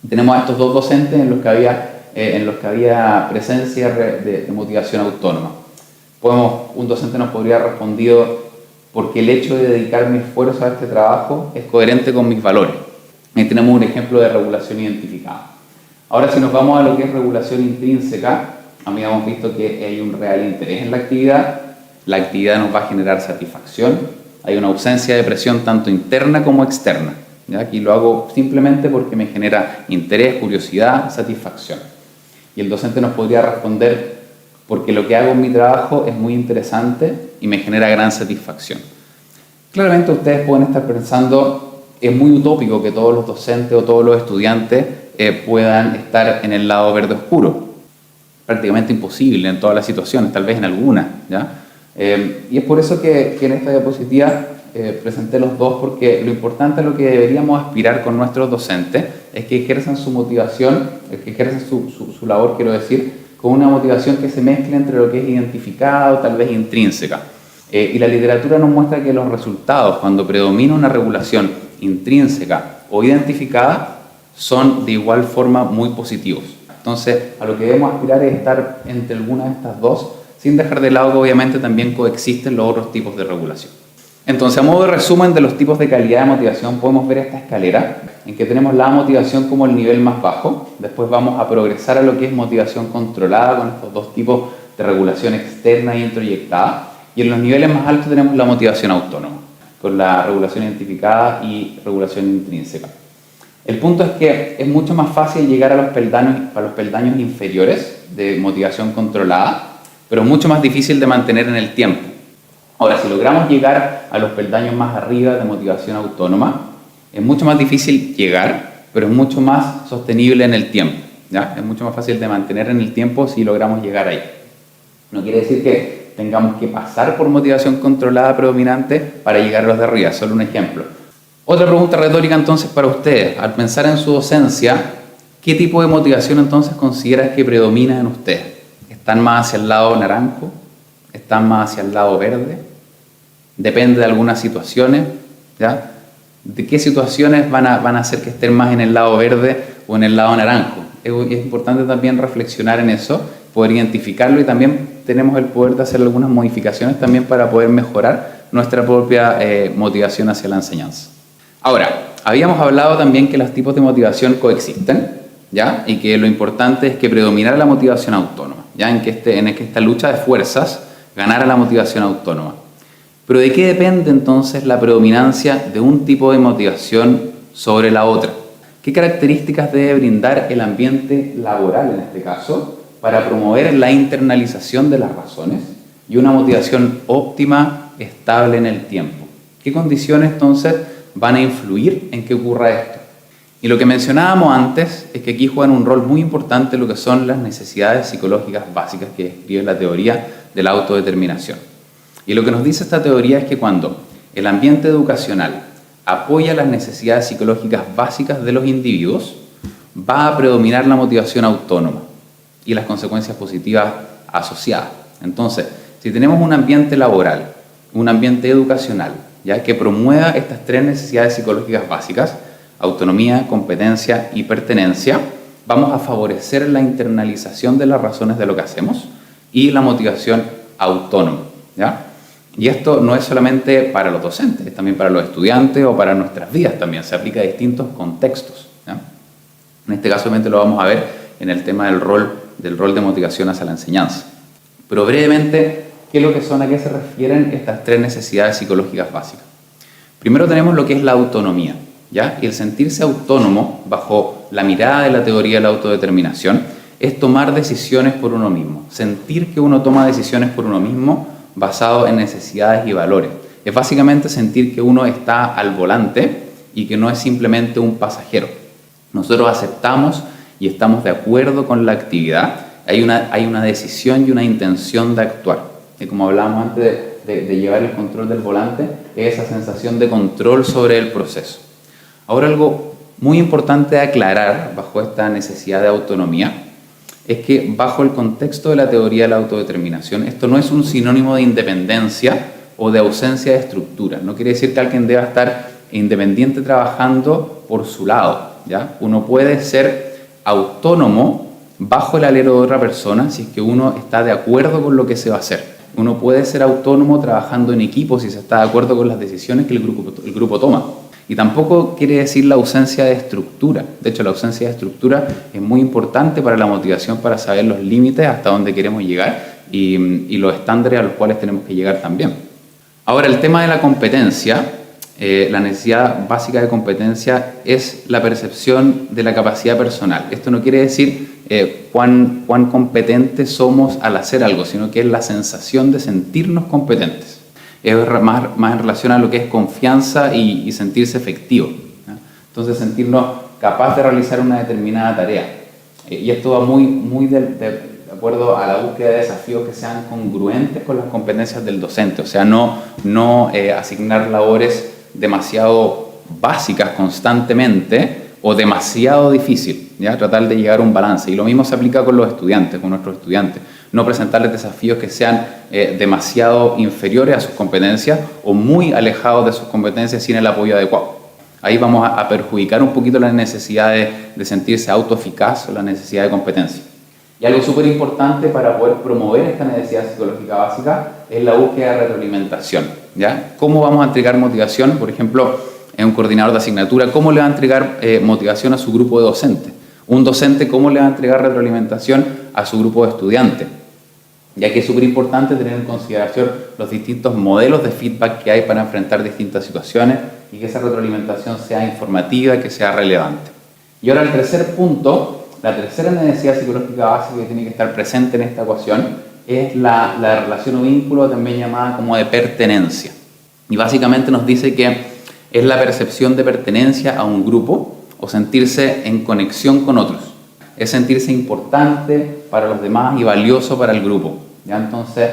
Tenemos a estos dos docentes en los que había presencia de motivación autónoma. Un docente nos podría haber respondido porque el hecho de dedicar mi esfuerzo a este trabajo es coherente con mis valores. Ahí tenemos un ejemplo de regulación identificada. Ahora, si nos vamos a lo que es regulación intrínseca, habíamos visto que hay un real interés en la actividad nos va a generar satisfacción, hay una ausencia de presión tanto interna como externa. ¿Ya? Aquí lo hago simplemente porque me genera interés, curiosidad, satisfacción. Y el docente nos podría responder porque lo que hago en mi trabajo es muy interesante y me genera gran satisfacción. Claramente ustedes pueden estar pensando, es muy utópico que todos los docentes o todos los estudiantes puedan estar en el lado verde oscuro. Prácticamente imposible en todas las situaciones, tal vez en algunas, ¿ya? Y es por eso que en esta diapositiva presenté los dos, porque lo importante a lo que deberíamos aspirar con nuestros docentes es que ejerzan su motivación, que ejerzan su labor, quiero decir, con una motivación que se mezcle entre lo que es identificada o tal vez intrínseca. Y la literatura nos muestra que los resultados, cuando predomina una regulación intrínseca o identificada, son de igual forma muy positivos. Entonces, a lo que debemos aspirar es estar entre alguna de estas dos, sin dejar de lado que obviamente también coexisten los otros tipos de regulación. Entonces, a modo de resumen de los tipos de calidad de motivación, podemos ver esta escalera en que tenemos la motivación como el nivel más bajo. Después vamos a progresar a lo que es motivación controlada con estos dos tipos de regulación externa e introyectada. Y en los niveles más altos tenemos la motivación autónoma, con la regulación identificada y regulación intrínseca. El punto es que es mucho más fácil llegar a los peldaños inferiores de motivación controlada, pero mucho más difícil de mantener en el tiempo. Ahora, si logramos llegar a los peldaños más arriba de motivación autónoma, es mucho más difícil llegar, pero es mucho más sostenible en el tiempo, ¿ya? Es mucho más fácil de mantener en el tiempo si logramos llegar ahí. No quiere decir que tengamos que pasar por motivación controlada predominante para llegar a los de arriba, solo un ejemplo. Otra pregunta retórica entonces para ustedes. Al pensar en su docencia, ¿qué tipo de motivación entonces consideras que predomina en ustedes? ¿Están más hacia el lado naranjo? ¿Están más hacia el lado verde? Depende de algunas situaciones, ¿ya? ¿De qué situaciones van a hacer que estén más en el lado verde o en el lado naranjo? Es importante también reflexionar en eso, poder identificarlo, y también tenemos el poder de hacer algunas modificaciones también para poder mejorar nuestra propia motivación hacia la enseñanza. Ahora, habíamos hablado también que los tipos de motivación coexisten, ¿ya? Y que lo importante es que predominara la motivación autónoma, ¿ya? En que esta lucha de fuerzas ganara la motivación autónoma. Pero ¿de qué depende entonces la predominancia de un tipo de motivación sobre la otra? ¿Qué características debe brindar el ambiente laboral en este caso para promover la internalización de las razones y una motivación óptima, estable en el tiempo? ¿Qué condiciones entonces van a influir en que ocurra esto? Y lo que mencionábamos antes es que aquí juegan un rol muy importante lo que son las necesidades psicológicas básicas que describe la teoría de la autodeterminación. Y lo que nos dice esta teoría es que cuando el ambiente educacional apoya las necesidades psicológicas básicas de los individuos, va a predominar la motivación autónoma y las consecuencias positivas asociadas. Entonces, si tenemos un ambiente laboral, un ambiente educacional, ¿ya? Que promueva estas tres necesidades psicológicas básicas, autonomía, competencia y pertenencia, vamos a favorecer la internalización de las razones de lo que hacemos y la motivación autónoma, ¿ya? Y esto no es solamente para los docentes, es también para los estudiantes o para nuestras vidas también, se aplica a distintos contextos, ¿ya? En este caso obviamente lo vamos a ver en el tema del rol de motivación hacia la enseñanza. Pero brevemente, ¿qué es lo que son? ¿A qué se refieren estas tres necesidades psicológicas básicas? Primero tenemos lo que es la autonomía, ¿ya? Y el sentirse autónomo, bajo la mirada de la teoría de la autodeterminación, es tomar decisiones por uno mismo. Sentir que uno toma decisiones por uno mismo basado en necesidades y valores. Es básicamente sentir que uno está al volante y que no es simplemente un pasajero. Nosotros aceptamos y estamos de acuerdo con la actividad. Hay una decisión y una intención de actuar. Y como hablábamos antes de llevar el control del volante, es esa sensación de control sobre el proceso. Ahora, algo muy importante de aclarar bajo esta necesidad de autonomía es que bajo el contexto de la teoría de la autodeterminación, esto no es un sinónimo de independencia o de ausencia de estructura. No quiere decir que alguien deba estar independiente trabajando por su lado, ¿ya? Uno puede ser autónomo bajo el alero de otra persona si es que uno está de acuerdo con lo que se va a hacer. Uno puede ser autónomo trabajando en equipo si se está de acuerdo con las decisiones que el grupo toma. Y tampoco quiere decir la ausencia de estructura. De hecho, la ausencia de estructura es muy importante para la motivación, para saber los límites hasta dónde queremos llegar y los estándares a los cuales tenemos que llegar también. Ahora, el tema de la competencia, la necesidad básica de competencia es la percepción de la capacidad personal. Esto no quiere decir cuán competentes somos al hacer algo, sino que es la sensación de sentirnos competentes. Es más en relación a lo que es confianza y sentirse efectivo, ¿no? Entonces, sentirnos capaz de realizar una determinada tarea. Y esto va muy de acuerdo a la búsqueda de desafíos que sean congruentes con las competencias del docente. O sea, no asignar labores demasiado básicas constantemente o demasiado difícil, ¿ya? Tratar de llegar a un balance. Y lo mismo se aplica con los estudiantes, con nuestros estudiantes. No presentarles desafíos que sean demasiado inferiores a sus competencias o muy alejados de sus competencias sin el apoyo adecuado. Ahí vamos a perjudicar un poquito la necesidad de sentirse autoeficaz o la necesidad de competencia. Y algo súper importante para poder promover esta necesidad psicológica básica es la búsqueda de retroalimentación, ¿ya? ¿Cómo vamos a entregar motivación? Por ejemplo, en un coordinador de asignatura, ¿cómo le va a entregar motivación a su grupo de docentes? Un docente, ¿cómo le va a entregar retroalimentación a su grupo de estudiantes? Ya que es súper importante tener en consideración los distintos modelos de feedback que hay para enfrentar distintas situaciones y que esa retroalimentación sea informativa y que sea relevante. Y ahora el tercer punto, la tercera necesidad psicológica básica que tiene que estar presente en esta ecuación es la relación o vínculo también llamada como de pertenencia. Y básicamente nos dice que es la percepción de pertenencia a un grupo o sentirse en conexión con otros. Es sentirse importante para los demás y valioso para el grupo. ¿Ya? Entonces,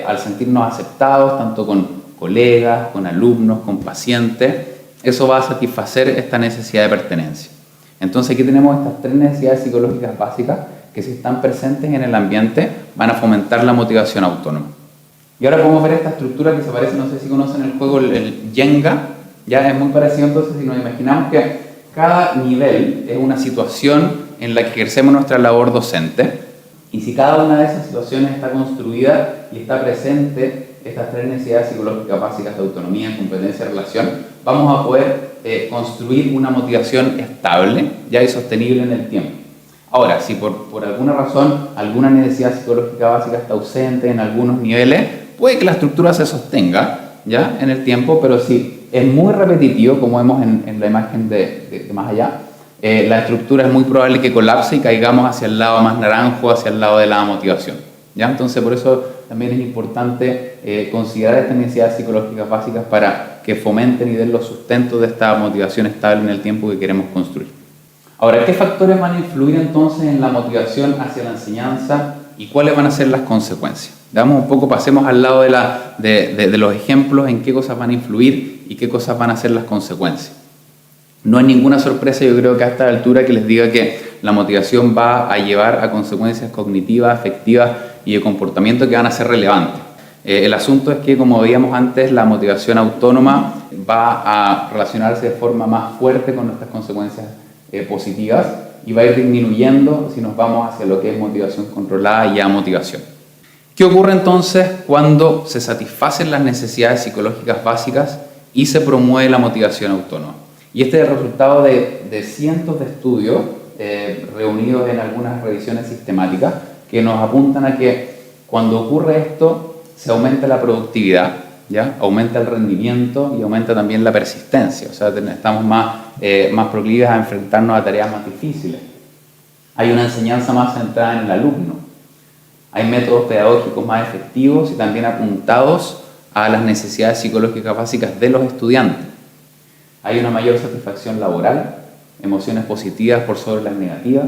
al sentirnos aceptados, tanto con colegas, con alumnos, con pacientes, eso va a satisfacer esta necesidad de pertenencia. Entonces, aquí tenemos estas 3 necesidades psicológicas básicas que, si están presentes en el ambiente, van a fomentar la motivación autónoma. Y ahora podemos ver esta estructura que se parece, no sé si conocen el juego, el Jenga. Ya es muy parecido. Entonces, si nos imaginamos que cada nivel es una situación en la que ejercemos nuestra labor docente, y si cada una de esas situaciones está construida y está presente estas 3 necesidades psicológicas básicas de autonomía, competencia y relación, vamos a poder construir una motivación estable, ya, y sostenible en el tiempo. Ahora, si por alguna razón alguna necesidad psicológica básica está ausente en algunos niveles, puede que la estructura se sostenga, ya, en el tiempo, pero si es muy repetitivo, como vemos en la imagen de más allá, la estructura es muy probable que colapse y caigamos hacia el lado más naranjo, hacia el lado de la motivación. ¿Ya? Entonces, por eso también es importante considerar estas necesidades psicológicas básicas para que fomenten y den los sustentos de esta motivación estable en el tiempo que queremos construir. Ahora, ¿qué factores van a influir entonces en la motivación hacia la enseñanza y cuáles van a ser las consecuencias? Damos un poco, pasemos al lado de los ejemplos, en qué cosas van a influir y qué cosas van a ser las consecuencias. No es ninguna sorpresa, yo creo que a esta altura, que les diga que la motivación va a llevar a consecuencias cognitivas, afectivas y de comportamiento que van a ser relevantes. El asunto es que, como veíamos antes, la motivación autónoma va a relacionarse de forma más fuerte con nuestras consecuencias positivas y va a ir disminuyendo si nos vamos hacia lo que es motivación controlada y amotivación. ¿Qué ocurre entonces cuando se satisfacen las necesidades psicológicas básicas y se promueve la motivación autónoma? Y este es el resultado de cientos de estudios reunidos en algunas revisiones sistemáticas que nos apuntan a que cuando ocurre esto se aumenta la productividad, ¿ya? Aumenta el rendimiento y aumenta también la persistencia. O sea, estamos más proclives a enfrentarnos a tareas más difíciles. Hay una enseñanza más centrada en el alumno. Hay métodos pedagógicos más efectivos y también apuntados a las necesidades psicológicas básicas de los estudiantes. Hay una mayor satisfacción laboral, emociones positivas por sobre las negativas.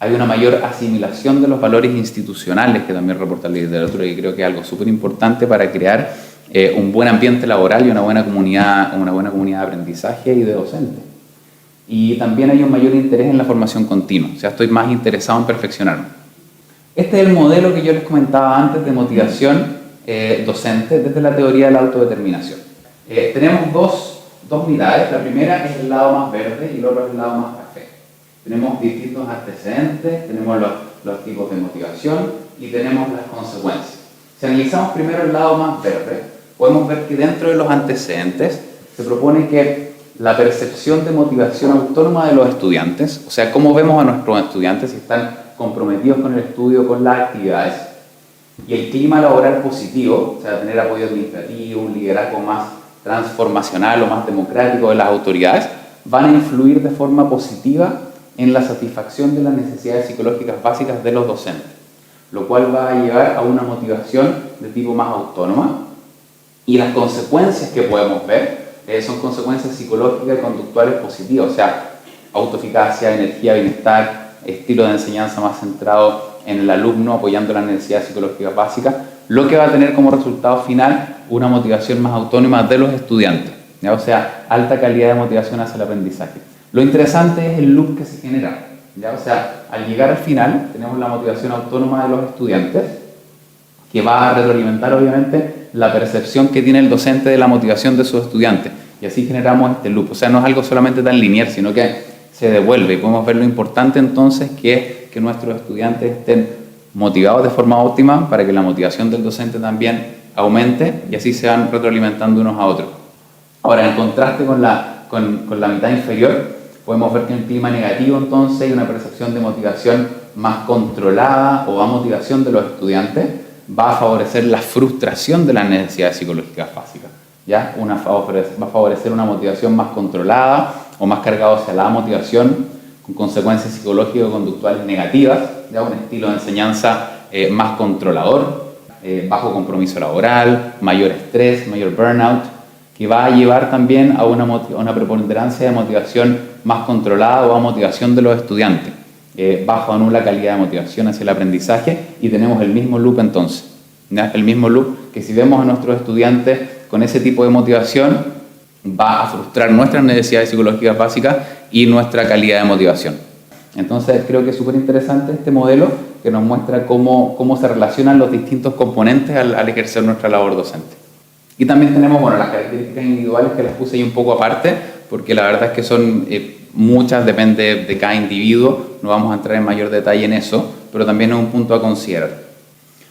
Hay una mayor asimilación de los valores institucionales, que también reporta la literatura, y creo que es algo súper importante para crear un buen ambiente laboral y una buena comunidad de aprendizaje y de docentes. Y también hay un mayor interés en la formación continua, o sea, estoy más interesado en perfeccionarme. Este es el modelo que yo les comentaba antes de motivación docente desde la teoría de la autodeterminación. Tenemos dos mitades. La primera es el lado más verde y el otro es el lado más café. Tenemos distintos antecedentes, tenemos los tipos de motivación y tenemos las consecuencias. Si analizamos primero el lado más verde, podemos ver que dentro de los antecedentes se propone que la percepción de motivación autónoma de los estudiantes, o sea, cómo vemos a nuestros estudiantes si están comprometidos con el estudio, con las actividades, y el clima laboral positivo, o sea, tener apoyo administrativo, un liderazgo más transformacional o más democrático de las autoridades, van a influir de forma positiva en la satisfacción de las necesidades psicológicas básicas de los docentes, lo cual va a llevar a una motivación de tipo más autónoma, y las consecuencias que podemos ver son consecuencias psicológicas y conductuales positivas, o sea, autoeficacia, energía, bienestar, estilo de enseñanza más centrado en el alumno, apoyando las necesidades psicológicas básicas, lo que va a tener como resultado final una motivación más autónoma de los estudiantes, ¿ya? O sea, alta calidad de motivación hacia el aprendizaje. Lo interesante es el loop que se genera, ¿ya? O sea, al llegar al final tenemos la motivación autónoma de los estudiantes, que va a retroalimentar obviamente la percepción que tiene el docente de la motivación de sus estudiantes, y así generamos este loop. O sea, no es algo solamente tan lineal, sino que se devuelve, y podemos ver lo importante entonces que es que nuestros estudiantes estén motivados de forma óptima para que la motivación del docente también aumente, y así se van retroalimentando unos a otros. Ahora, en contraste con la mitad inferior, podemos ver que en el clima negativo entonces hay una percepción de motivación más controlada o amotivación de los estudiantes, va a favorecer la frustración de las necesidades psicológicas básicas, ¿ya? Va a favorecer una motivación más controlada o más cargada hacia la motivación, con consecuencias psicológicas o conductuales negativas, ¿ya? Un estilo de enseñanza más controlador, bajo compromiso laboral, mayor estrés, mayor burnout, que va a llevar también a una preponderancia de motivación más controlada o a motivación de los estudiantes, bajo o nula calidad de motivación hacia el aprendizaje, y tenemos el mismo loop entonces, ¿ya? El mismo loop que si vemos a nuestros estudiantes con ese tipo de motivación, va a frustrar nuestras necesidades psicológicas básicas y nuestra calidad de motivación. Entonces creo que es súper interesante este modelo que nos muestra cómo se relacionan los distintos componentes al ejercer nuestra labor docente. Y también tenemos, bueno, las características individuales que las puse ahí un poco aparte, porque la verdad es que son muchas, depende de cada individuo, no vamos a entrar en mayor detalle en eso, pero también es un punto a considerar.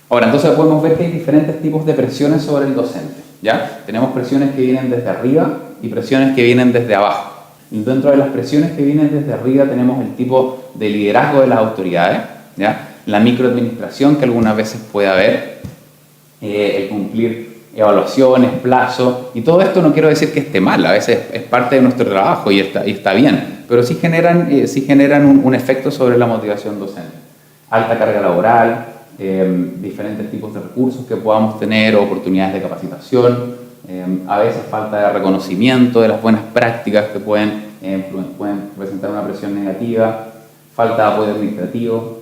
Ahora, entonces podemos ver que hay diferentes tipos de presiones sobre el docente, ¿ya? Tenemos presiones que vienen desde arriba y presiones que vienen desde abajo. Y dentro de las presiones que vienen desde arriba tenemos el tipo de liderazgo de las autoridades, ¿ya? La microadministración que algunas veces puede haber, el cumplir evaluaciones, plazos, y todo esto no quiero decir que esté mal, a veces es parte de nuestro trabajo y está bien, pero sí generan un efecto sobre la motivación docente. Alta carga laboral, diferentes tipos de recursos que podamos tener, oportunidades de capacitación, a veces falta de reconocimiento de las buenas prácticas que pueden presentar una presión negativa, falta de apoyo administrativo,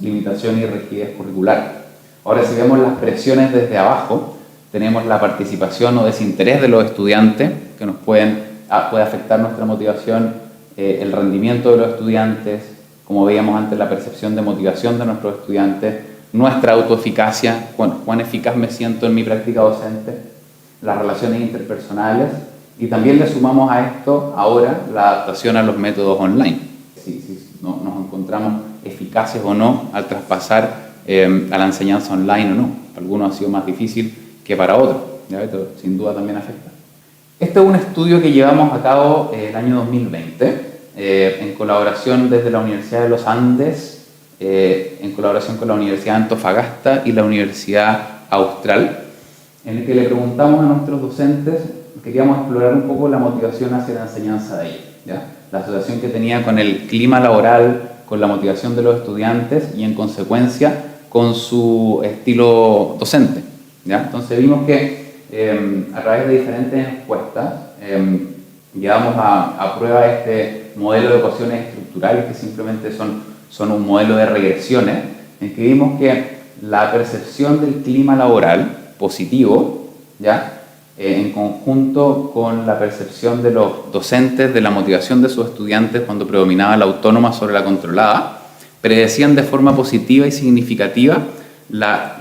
limitación y rigidez curricular. Ahora, si vemos las presiones desde abajo, tenemos la participación o desinterés de los estudiantes, que nos puede afectar nuestra motivación, el rendimiento de los estudiantes, como veíamos antes, la percepción de motivación de nuestros estudiantes, nuestra autoeficacia, cuán eficaz me siento en mi práctica docente, las relaciones interpersonales, y también le sumamos a esto ahora la adaptación a los métodos online. Si nos encontramos eficaces o no al traspasar a la enseñanza online o no. Para algunos ha sido más difícil que para otros, ¿ya? Esto sin duda también afecta. Este es un estudio que llevamos a cabo el año 2020 en colaboración desde la Universidad de los Andes, en colaboración con la Universidad de Antofagasta y la Universidad Austral, en el que le preguntamos a nuestros docentes, queríamos explorar un poco la motivación hacia la enseñanza de ellos, ¿ya? La asociación que tenía con el clima laboral, con la motivación de los estudiantes y en consecuencia con su estilo docente, ¿ya? Entonces vimos que a través de diferentes encuestas llevamos a prueba este modelo de ecuaciones estructurales que simplemente son un modelo de regresiones, en que vimos que la percepción del clima laboral positivo, ¿ya? En conjunto con la percepción de los docentes de la motivación de sus estudiantes cuando predominaba la autónoma sobre la controlada, predecían de forma positiva y significativa la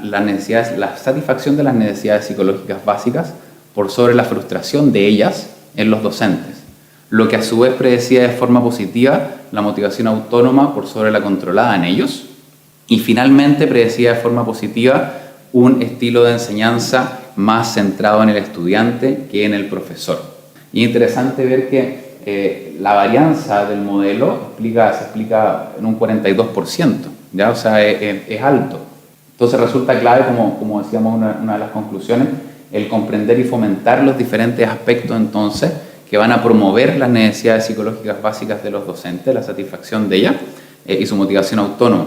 satisfacción de las necesidades psicológicas básicas por sobre la frustración de ellas en los docentes, lo que a su vez predecía de forma positiva la motivación autónoma por sobre la controlada en ellos, y finalmente predecía de forma positiva un estilo de enseñanza más centrado en el estudiante que en el profesor. Y es interesante ver que la varianza del modelo se explica en un 42%, ¿ya? O sea, es alto. Entonces resulta clave, como decíamos una de las conclusiones, el comprender y fomentar los diferentes aspectos entonces que van a promover las necesidades psicológicas básicas de los docentes, la satisfacción de ellas y su motivación autónoma.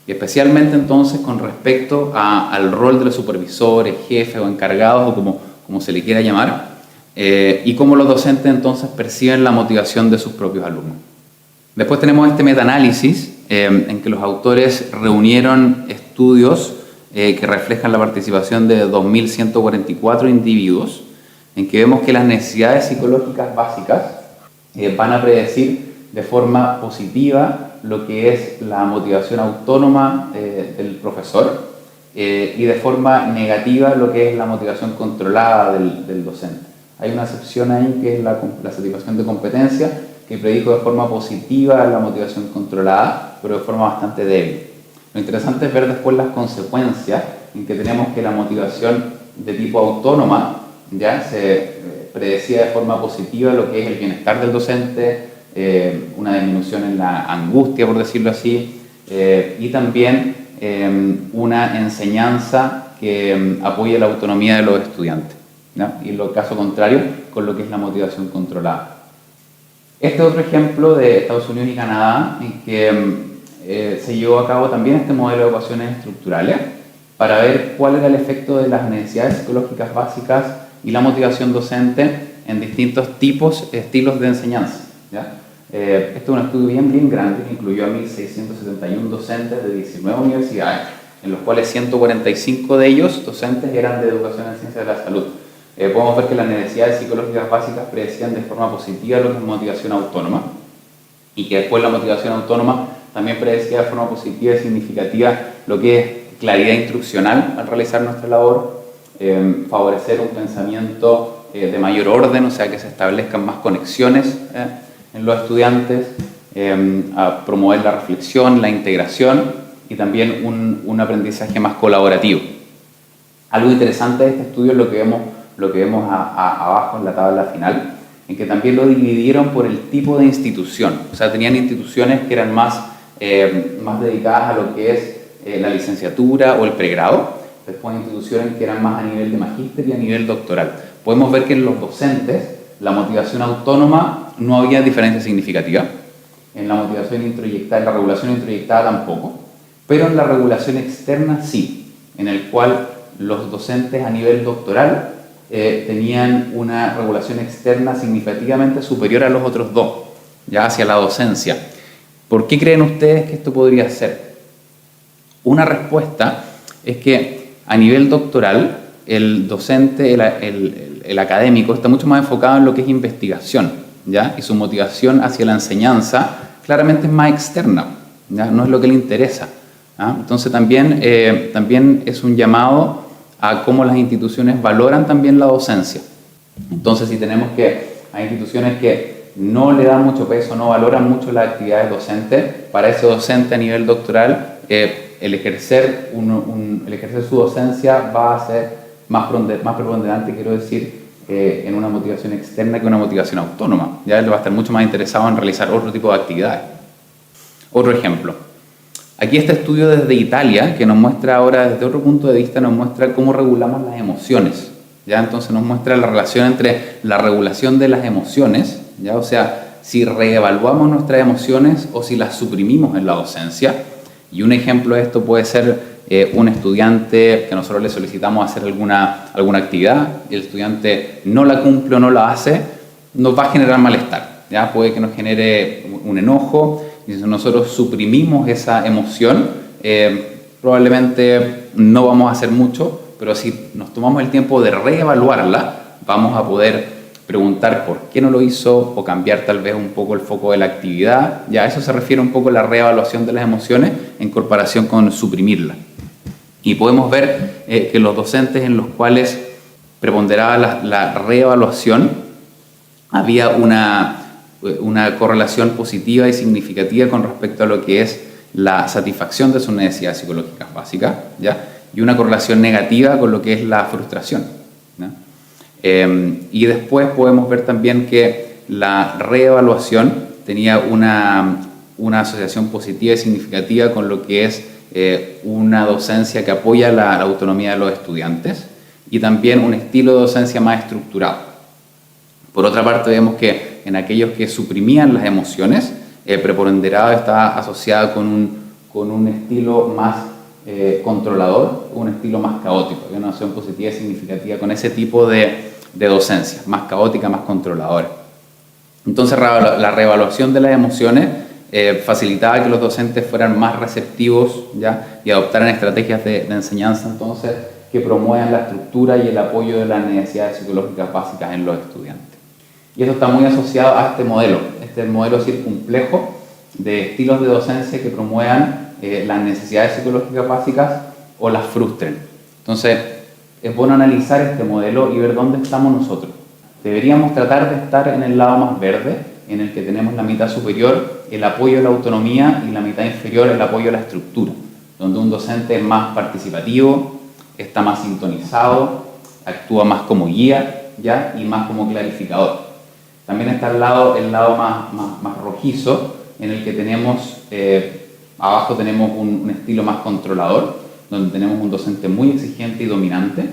Y especialmente entonces con respecto al rol de los supervisores, jefes o encargados, o como se le quiera llamar, y cómo los docentes entonces perciben la motivación de sus propios alumnos. Después tenemos este metaanálisis en que los autores reunieron estudios que reflejan la participación de 2.144 individuos, en que vemos que las necesidades psicológicas básicas van a predecir de forma positiva lo que es la motivación autónoma del profesor y de forma negativa lo que es la motivación controlada del docente. Hay una excepción ahí que es la satisfacción de competencia, que predijo de forma positiva la motivación controlada, pero de forma bastante débil. Lo interesante es ver después las consecuencias en que tenemos que la motivación de tipo autónoma ya se predecía de forma positiva lo que es el bienestar del docente, una disminución en la angustia, por decirlo así, y también una enseñanza que apoye la autonomía de los estudiantes, ¿no? Y lo caso contrario con lo que es la motivación controlada. Este otro ejemplo de Estados Unidos y Canadá, en que se llevó a cabo también este modelo de ecuaciones estructurales para ver cuál era el efecto de las necesidades psicológicas básicas y la motivación docente en distintos estilos de enseñanza, ¿ya? Este es un estudio bien grande que incluyó a 1.671 docentes de 19 universidades, en los cuales 145 de ellos docentes eran de educación en ciencias de la salud. Podemos ver que las necesidades psicológicas básicas predecían de forma positiva lo que es motivación autónoma, y que después la motivación autónoma también predecía de forma positiva y significativa lo que es claridad instruccional al realizar nuestra labor, favorecer un pensamiento de mayor orden, o sea, que se establezcan más conexiones en los estudiantes, a promover la reflexión, la integración y también un aprendizaje más colaborativo. Algo interesante de este estudio es lo que vemos abajo en la tabla final, en que también lo dividieron por el tipo de institución. O sea, tenían instituciones que eran más dedicadas a lo que es la licenciatura o el pregrado, después instituciones que eran más a nivel de magíster y a nivel doctoral. Podemos ver que en los docentes la motivación autónoma no había diferencia significativa, en la motivación introyectada, en la regulación introyectada tampoco, pero en la regulación externa sí, en el cual los docentes a nivel doctoral tenían una regulación externa significativamente superior a los otros dos, ya hacia la docencia. ¿Por qué creen ustedes que esto podría ser? Una respuesta es que a nivel doctoral el docente, el académico, está mucho más enfocado en lo que es investigación, ¿ya? Y su motivación hacia la enseñanza claramente es más externa, ¿ya? No es lo que le interesa, ¿ah? Entonces también es un llamado a cómo las instituciones valoran también la docencia. Entonces, si tenemos que hay instituciones que no le dan mucho peso, no valoran mucho las actividades docentes, para ese docente a nivel doctoral, el ejercer su docencia va a ser más preponderante, quiero decir, en una motivación externa que una motivación autónoma. Ya él va a estar mucho más interesado en realizar otro tipo de actividades. Otro ejemplo. Aquí este estudio desde Italia, que nos muestra ahora, desde otro punto de vista, nos muestra cómo regulamos las emociones, ¿ya? Entonces nos muestra la relación entre la regulación de las emociones, ¿ya? O sea, si reevaluamos nuestras emociones o si las suprimimos en la docencia. Y un ejemplo de esto puede ser un estudiante que nosotros le solicitamos hacer alguna actividad, y el estudiante no la cumple o no la hace, nos va a generar malestar, ¿ya? Puede que nos genere un enojo. Y si nosotros suprimimos esa emoción, probablemente no vamos a hacer mucho, pero si nos tomamos el tiempo de reevaluarla, vamos a poder preguntar por qué no lo hizo o cambiar tal vez un poco el foco de la actividad. Ya a eso se refiere un poco la reevaluación de las emociones en comparación con suprimirla. Y podemos ver que los docentes en los cuales preponderaba la reevaluación, había una correlación positiva y significativa con respecto a lo que es la satisfacción de sus necesidades psicológicas básicas, ¿ya? Y una correlación negativa con lo que es la frustración, ¿ya? Y después podemos ver también que la reevaluación tenía una asociación positiva y significativa con lo que es una docencia que apoya la autonomía de los estudiantes y también un estilo de docencia más estructurado. Por otra parte, vemos que en aquellos que suprimían las emociones, preponderado está asociado con un estilo más controlador, un estilo más caótico. Hay una asociación positiva y significativa con ese tipo de docencia, más caótica, más controladora. Entonces, la reevaluación de las emociones facilitaba que los docentes fueran más receptivos, ¿ya? Y adoptaran estrategias de enseñanza, entonces, que promuevan la estructura y el apoyo de las necesidades psicológicas básicas en los estudiantes. Y esto está muy asociado a este modelo circunplejo de estilos de docencia que promuevan las necesidades psicológicas básicas o las frustren. Entonces, es bueno analizar este modelo y ver dónde estamos nosotros. Deberíamos tratar de estar en el lado más verde, en el que tenemos la mitad superior el apoyo a la autonomía y la mitad inferior el apoyo a la estructura, donde un docente es más participativo, está más sintonizado, actúa más como guía, ¿ya? Y más como clarificador. También está el lado más rojizo, en el que tenemos, abajo tenemos un estilo más controlador, donde tenemos un docente muy exigente y dominante,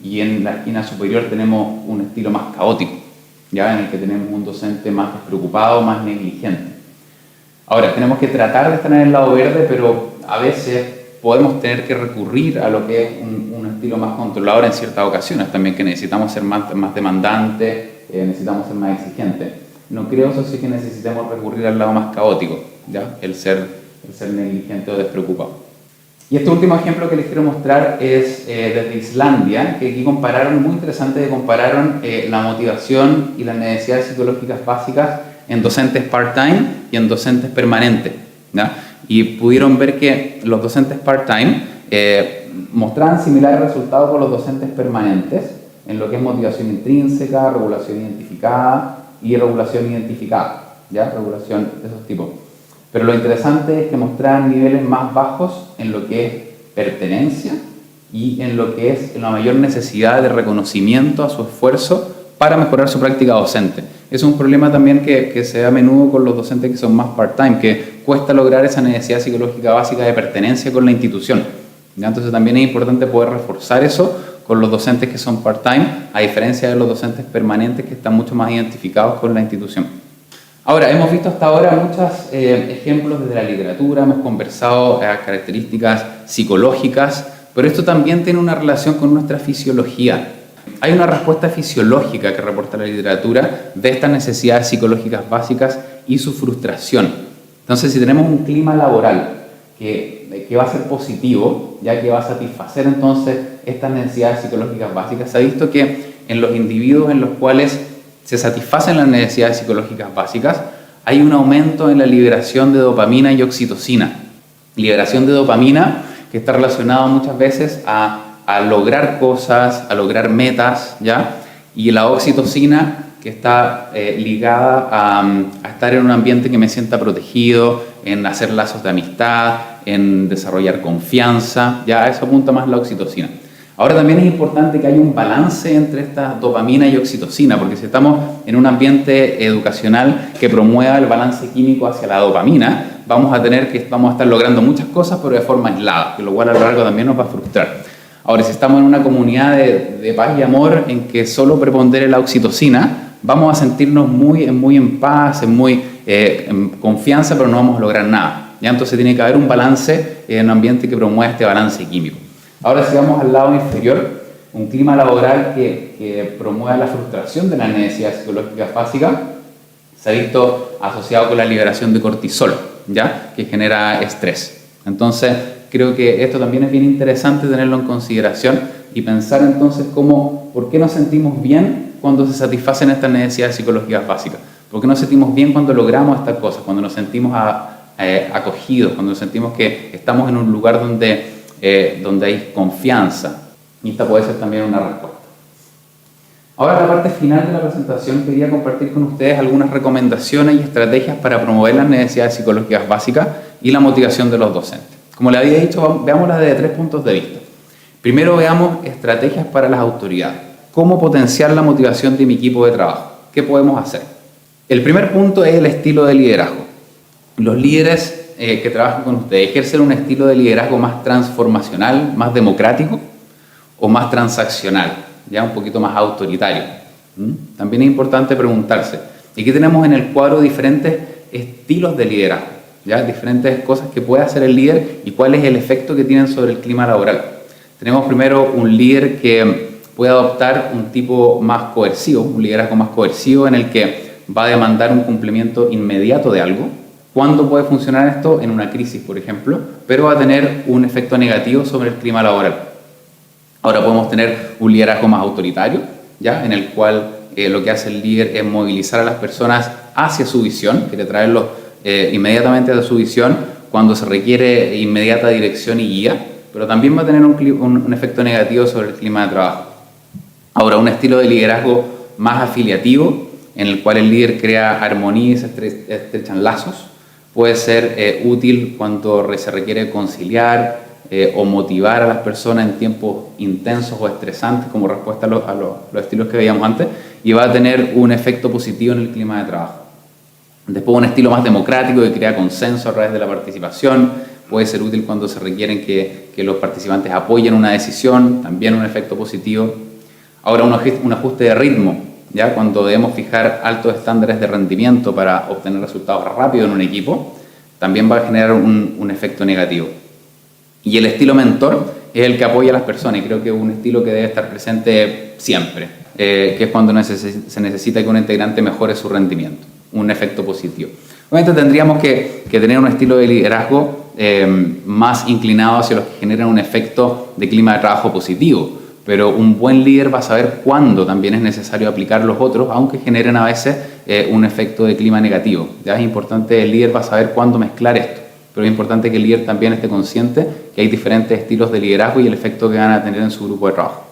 y en la esquina superior tenemos un estilo más caótico, ya en el que tenemos un docente más despreocupado, más negligente. Ahora, tenemos que tratar de estar en el lado verde, pero a veces podemos tener que recurrir a lo que es un estilo más controlador en ciertas ocasiones, también que necesitamos ser más demandantes, necesitamos ser más exigentes. No creo, eso sí, que necesitemos recurrir al lado más caótico, ¿ya? El ser negligente o despreocupado. Y este último ejemplo que les quiero mostrar es desde Islandia, que aquí compararon, muy interesante, compararon la motivación y las necesidades psicológicas básicas en docentes part-time y en docentes permanentes, ¿ya? Y pudieron ver que los docentes part-time mostraban similares resultados con los docentes permanentes en lo que es motivación intrínseca, regulación identificada y regulación identificada, ¿ya? Regulación de esos tipos. Pero lo interesante es que mostraban niveles más bajos en lo que es pertenencia y en lo que es la mayor necesidad de reconocimiento a su esfuerzo para mejorar su práctica docente. Es un problema también que se da a menudo con los docentes que son más part-time, que cuesta lograr esa necesidad psicológica básica de pertenencia con la institución, ¿ya? Entonces también es importante poder reforzar eso con los docentes que son part-time, a diferencia de los docentes permanentes que están mucho más identificados con la institución. Ahora, hemos visto hasta ahora muchos ejemplos desde la literatura, hemos conversado características psicológicas, pero esto también tiene una relación con nuestra fisiología. Hay una respuesta fisiológica que reporta la literatura de estas necesidades psicológicas básicas y su frustración. Entonces, si tenemos un clima laboral que va a ser positivo, ya que va a satisfacer entonces estas necesidades psicológicas básicas, se ha visto que en los individuos en los cuales se satisfacen las necesidades psicológicas básicas, hay un aumento en la liberación de dopamina y oxitocina. Liberación de dopamina que está relacionado muchas veces a lograr cosas, a lograr metas, ¿ya? Y la oxitocina que está ligada a estar en un ambiente que me sienta protegido, en hacer lazos de amistad, en desarrollar confianza, ya a eso apunta más la oxitocina. Ahora también es importante que haya un balance entre esta dopamina y oxitocina, porque si estamos en un ambiente educacional que promueva el balance químico hacia la dopamina, vamos a estar logrando muchas cosas, pero de forma aislada, que lo cual a lo largo también nos va a frustrar. Ahora, si estamos en una comunidad de paz y amor en que solo prepondere la oxitocina, vamos a sentirnos muy en paz, en confianza, pero no vamos a lograr nada, ¿ya? Entonces tiene que haber un balance en un ambiente que promueva este balance químico. Ahora, si vamos al lado inferior, un clima laboral que promueva la frustración de las necesidades psicológicas básicas, se ha visto asociado con la liberación de cortisol, ¿ya? Que genera estrés. Entonces, creo que esto también es bien interesante tenerlo en consideración y pensar entonces por qué nos sentimos bien cuando se satisfacen estas necesidades psicológicas básicas. ¿Por qué nos sentimos bien cuando logramos estas cosas? Cuando nos sentimos acogidos, cuando nos sentimos que estamos en un lugar donde hay confianza. Y esta puede ser también una respuesta. Ahora, en la parte final de la presentación, quería compartir con ustedes algunas recomendaciones y estrategias para promover las necesidades psicológicas básicas y la motivación de los docentes. Como les había dicho, veámoslas desde 3 puntos de vista. Primero, veamos estrategias para las autoridades. ¿Cómo potenciar la motivación de mi equipo de trabajo? ¿Qué podemos hacer? El primer punto es el estilo de liderazgo. Los líderes que trabajan con ustedes ejercen un estilo de liderazgo más transformacional, más democrático o más transaccional, ya un poquito más autoritario. También es importante preguntarse, aquí tenemos en el cuadro diferentes estilos de liderazgo, ya diferentes cosas que puede hacer el líder y cuál es el efecto que tienen sobre el clima laboral. Tenemos primero un líder que puede adoptar un tipo más coercivo, un liderazgo más coercivo en el que va a demandar un cumplimiento inmediato de algo. ¿Cuándo puede funcionar esto? En una crisis, por ejemplo, pero va a tener un efecto negativo sobre el clima laboral. Ahora podemos tener un liderazgo más autoritario, ¿ya? En el cual lo que hace el líder es movilizar a las personas hacia su visión, quiere traerlos inmediatamente a su visión cuando se requiere inmediata dirección y guía, pero también va a tener un efecto negativo sobre el clima de trabajo. Ahora, un estilo de liderazgo más afiliativo, en el cual el líder crea armonía y se estrechan lazos, puede ser útil cuando se requiere conciliar o motivar a las personas en tiempos intensos o estresantes como respuesta a los estilos que veíamos antes, y va a tener un efecto positivo en el clima de trabajo. Después, un estilo más democrático que crea consenso a través de la participación, puede ser útil cuando se requieren que los participantes apoyen una decisión, también un efecto positivo. Ahora, un ajuste de ritmo, ¿ya? Cuando debemos fijar altos estándares de rendimiento para obtener resultados rápidos en un equipo, también va a generar un efecto negativo. Y el estilo mentor es el que apoya a las personas, y creo que es un estilo que debe estar presente siempre, que es cuando se necesita que un integrante mejore su rendimiento, un efecto positivo. Obviamente tendríamos que tener un estilo de liderazgo más inclinado hacia los que generan un efecto de clima de trabajo positivo, pero un buen líder va a saber cuándo también es necesario aplicar los otros, aunque generen a veces un efecto de clima negativo. Ya es importante, el líder va a saber cuándo mezclar esto, pero es importante que el líder también esté consciente que hay diferentes estilos de liderazgo y el efecto que van a tener en su grupo de trabajo.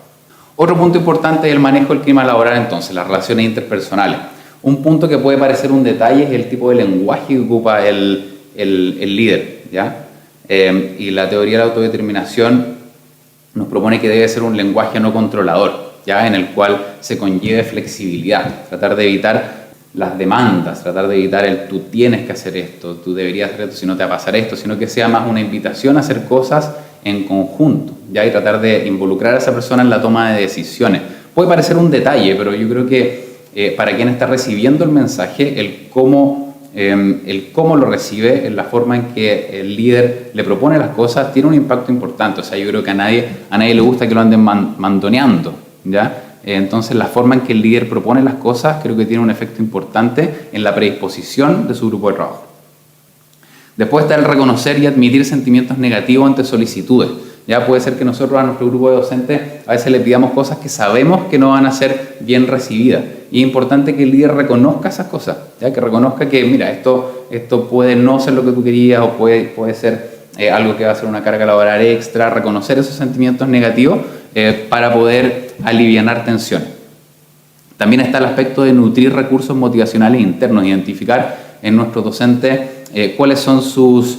Otro punto importante es el manejo del clima laboral, entonces, las relaciones interpersonales. Un punto que puede parecer un detalle es el tipo de lenguaje que ocupa el líder, ¿ya? Y la teoría de la autodeterminación nos propone que debe ser un lenguaje no controlador, ¿ya? En el cual se conlleve flexibilidad, tratar de evitar las demandas, tratar de evitar el tú tienes que hacer esto, tú deberías hacer esto, si no te va a pasar esto, sino que sea más una invitación a hacer cosas en conjunto, ¿ya? Y tratar de involucrar a esa persona en la toma de decisiones. Puede parecer un detalle, pero yo creo que para quien está recibiendo el mensaje, el cómo lo recibe, en la forma en que el líder le propone las cosas, tiene un impacto importante. O sea, yo creo que a nadie le gusta que lo anden mandoneando, ¿ya? Entonces, la forma en que el líder propone las cosas creo que tiene un efecto importante en la predisposición de su grupo de trabajo. Después está el reconocer y admitir sentimientos negativos ante solicitudes. Ya puede ser que nosotros a nuestro grupo de docentes a veces le pidamos cosas que sabemos que no van a ser bien recibidas. Y es importante que el líder reconozca esas cosas, ¿ya? Que reconozca que, mira, esto puede no ser lo que tú querías o puede ser algo que va a ser una carga laboral extra. Reconocer esos sentimientos negativos para poder alivianar tensiones. También está el aspecto de nutrir recursos motivacionales internos, identificar en nuestros docentes cuáles son sus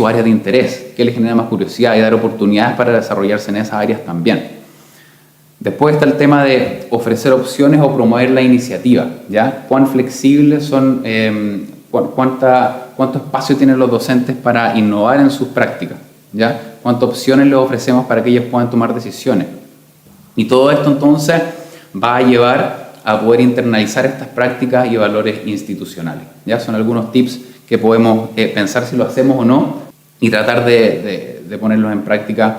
áreas de interés, qué les genera más curiosidad y dar oportunidades para desarrollarse en esas áreas también. Después está el tema de ofrecer opciones o promover la iniciativa, ¿ya? Cuán flexibles son, cuánto espacio tienen los docentes para innovar en sus prácticas, ¿ya? Cuántas opciones les ofrecemos para que ellos puedan tomar decisiones. Y todo esto entonces va a llevar a poder internalizar estas prácticas y valores institucionales, ¿ya? Son algunos tips que podemos pensar si lo hacemos o no y tratar de ponerlos en práctica.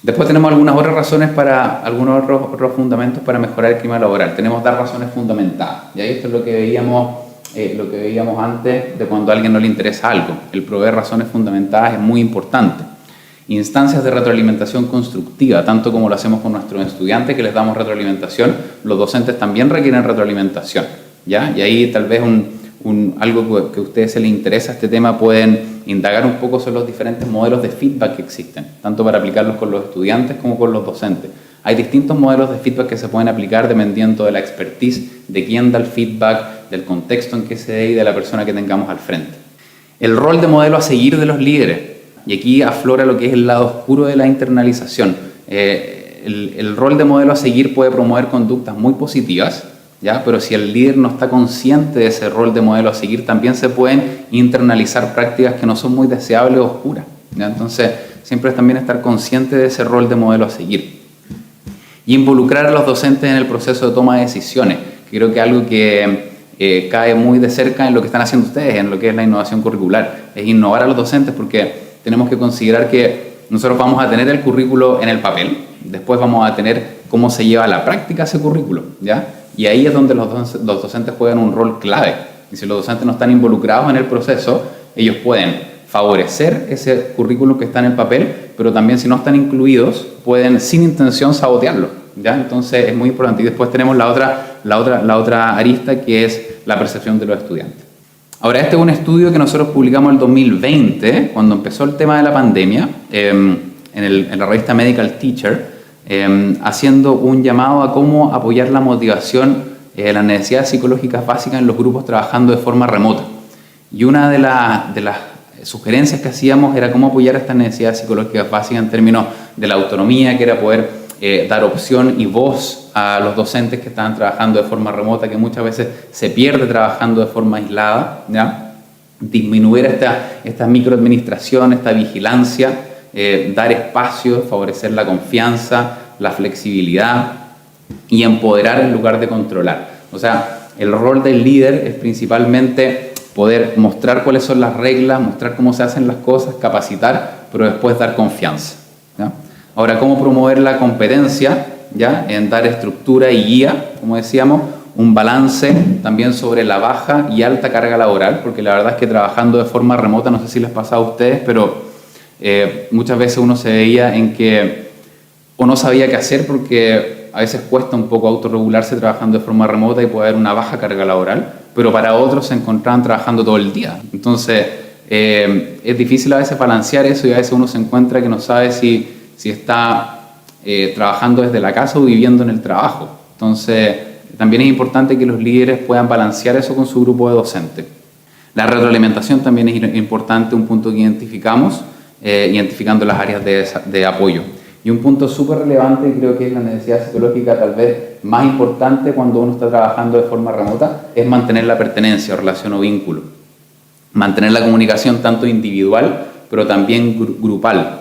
Después tenemos algunas otras razones algunos otros fundamentos para mejorar el clima laboral. Tenemos dar razones fundamentadas. Y ahí esto es lo que veíamos antes de cuando a alguien no le interesa algo. El proveer razones fundamentadas es muy importante. Instancias de retroalimentación constructiva, tanto como lo hacemos con nuestros estudiantes que les damos retroalimentación, los docentes también requieren retroalimentación, ¿ya? Y ahí tal vez algo que a ustedes se les interesa este tema, pueden indagar un poco sobre los diferentes modelos de feedback que existen, tanto para aplicarlos con los estudiantes como con los docentes. Hay distintos modelos de feedback que se pueden aplicar dependiendo de la expertise, de quién da el feedback, del contexto en que se dé y de la persona que tengamos al frente. El rol de modelo a seguir de los líderes, y aquí aflora lo que es el lado oscuro de la internalización. El rol de modelo a seguir puede promover conductas muy positivas, ¿ya? Pero si el líder no está consciente de ese rol de modelo a seguir, también se pueden internalizar prácticas que no son muy deseables o oscuras, ¿ya? Entonces, siempre es también estar consciente de ese rol de modelo a seguir. Y involucrar a los docentes en el proceso de toma de decisiones, que creo que es algo que cae muy de cerca en lo que están haciendo ustedes, en lo que es la innovación curricular. Es innovar a los docentes porque tenemos que considerar que nosotros vamos a tener el currículo en el papel, después vamos a tener cómo se lleva a la práctica ese currículo, ¿ya? Y ahí es donde los docentes juegan un rol clave. Y si los docentes no están involucrados en el proceso, ellos pueden favorecer ese currículum que está en el papel, pero también si no están incluidos, pueden sin intención sabotearlo, ¿ya? Entonces es muy importante. Y después tenemos la otra arista, que es la percepción de los estudiantes. Ahora, este es un estudio que nosotros publicamos en el 2020, cuando empezó el tema de la pandemia, en la revista Medical Teacher, haciendo un llamado a cómo apoyar la motivación, las necesidades psicológicas básicas en los grupos trabajando de forma remota. Y una de las sugerencias que hacíamos era cómo apoyar estas necesidades psicológicas básicas en términos de la autonomía, que era poder dar opción y voz a los docentes que estaban trabajando de forma remota, que muchas veces se pierde trabajando de forma aislada, ¿ya? Disminuir esta microadministración, esta vigilancia, dar espacio, favorecer la confianza, la flexibilidad y empoderar en lugar de controlar. O sea, el rol del líder es principalmente poder mostrar cuáles son las reglas, mostrar cómo se hacen las cosas, capacitar, pero después dar confianza, ¿ya? Ahora, ¿cómo promover la competencia? ¿Ya? En dar estructura y guía, como decíamos, un balance también sobre la baja y alta carga laboral, porque la verdad es que trabajando de forma remota, no sé si les pasa a ustedes, pero muchas veces uno se veía en que o no sabía qué hacer porque a veces cuesta un poco autorregularse trabajando de forma remota y puede haber una baja carga laboral, pero para otros se encontraban trabajando todo el día. Entonces, es difícil a veces balancear eso y a veces uno se encuentra que no sabe si está trabajando desde la casa o viviendo en el trabajo. Entonces, también es importante que los líderes puedan balancear eso con su grupo de docentes. La retroalimentación también es importante, un punto que identificamos, identificando las áreas de apoyo. Y un punto súper relevante, creo que es la necesidad psicológica tal vez más importante cuando uno está trabajando de forma remota, es mantener la pertenencia, relación o vínculo. Mantener la comunicación tanto individual, pero también grupal.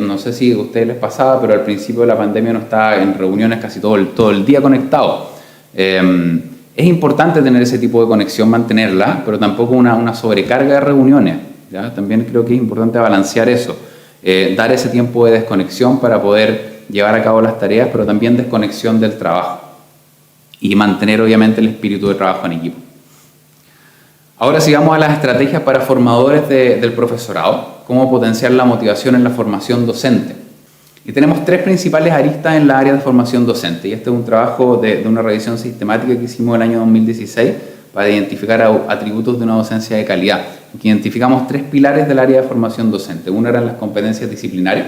No sé si a ustedes les pasaba, pero al principio de la pandemia uno estaba en reuniones casi todo el día conectado. Es importante tener ese tipo de conexión, mantenerla, pero tampoco una sobrecarga de reuniones, ¿ya? También creo que es importante balancear eso. Dar ese tiempo de desconexión para poder llevar a cabo las tareas, pero también desconexión del trabajo y mantener obviamente el espíritu de trabajo en equipo. Ahora sigamos a las estrategias para formadores del profesorado, cómo potenciar la motivación en la formación docente. Y tenemos 3 principales aristas en la área de formación docente, y este es un trabajo de una revisión sistemática que hicimos el año 2016 para identificar atributos de una docencia de calidad. Aquí identificamos 3 pilares del área de formación docente. Una eran las competencias disciplinarias,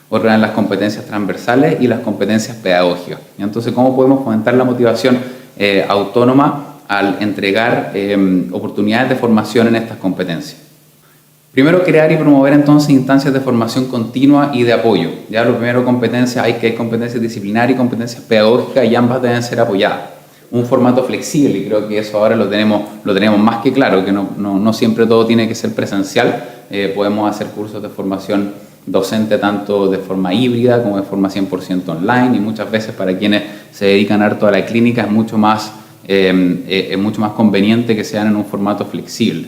otra eran las competencias transversales y las competencias pedagógicas. Y entonces, ¿cómo podemos fomentar la motivación autónoma al entregar oportunidades de formación en estas competencias? Primero, crear y promover entonces instancias de formación continua y de apoyo. Ya lo primero, competencias, hay competencias disciplinarias y competencias pedagógicas y ambas deben ser apoyadas. Un formato flexible, y creo que eso ahora lo tenemos más que claro, que no siempre todo tiene que ser presencial. Podemos hacer cursos de formación docente tanto de forma híbrida como de forma 100% online, y muchas veces para quienes se dedican harto a la clínica es mucho más conveniente que sean en un formato flexible.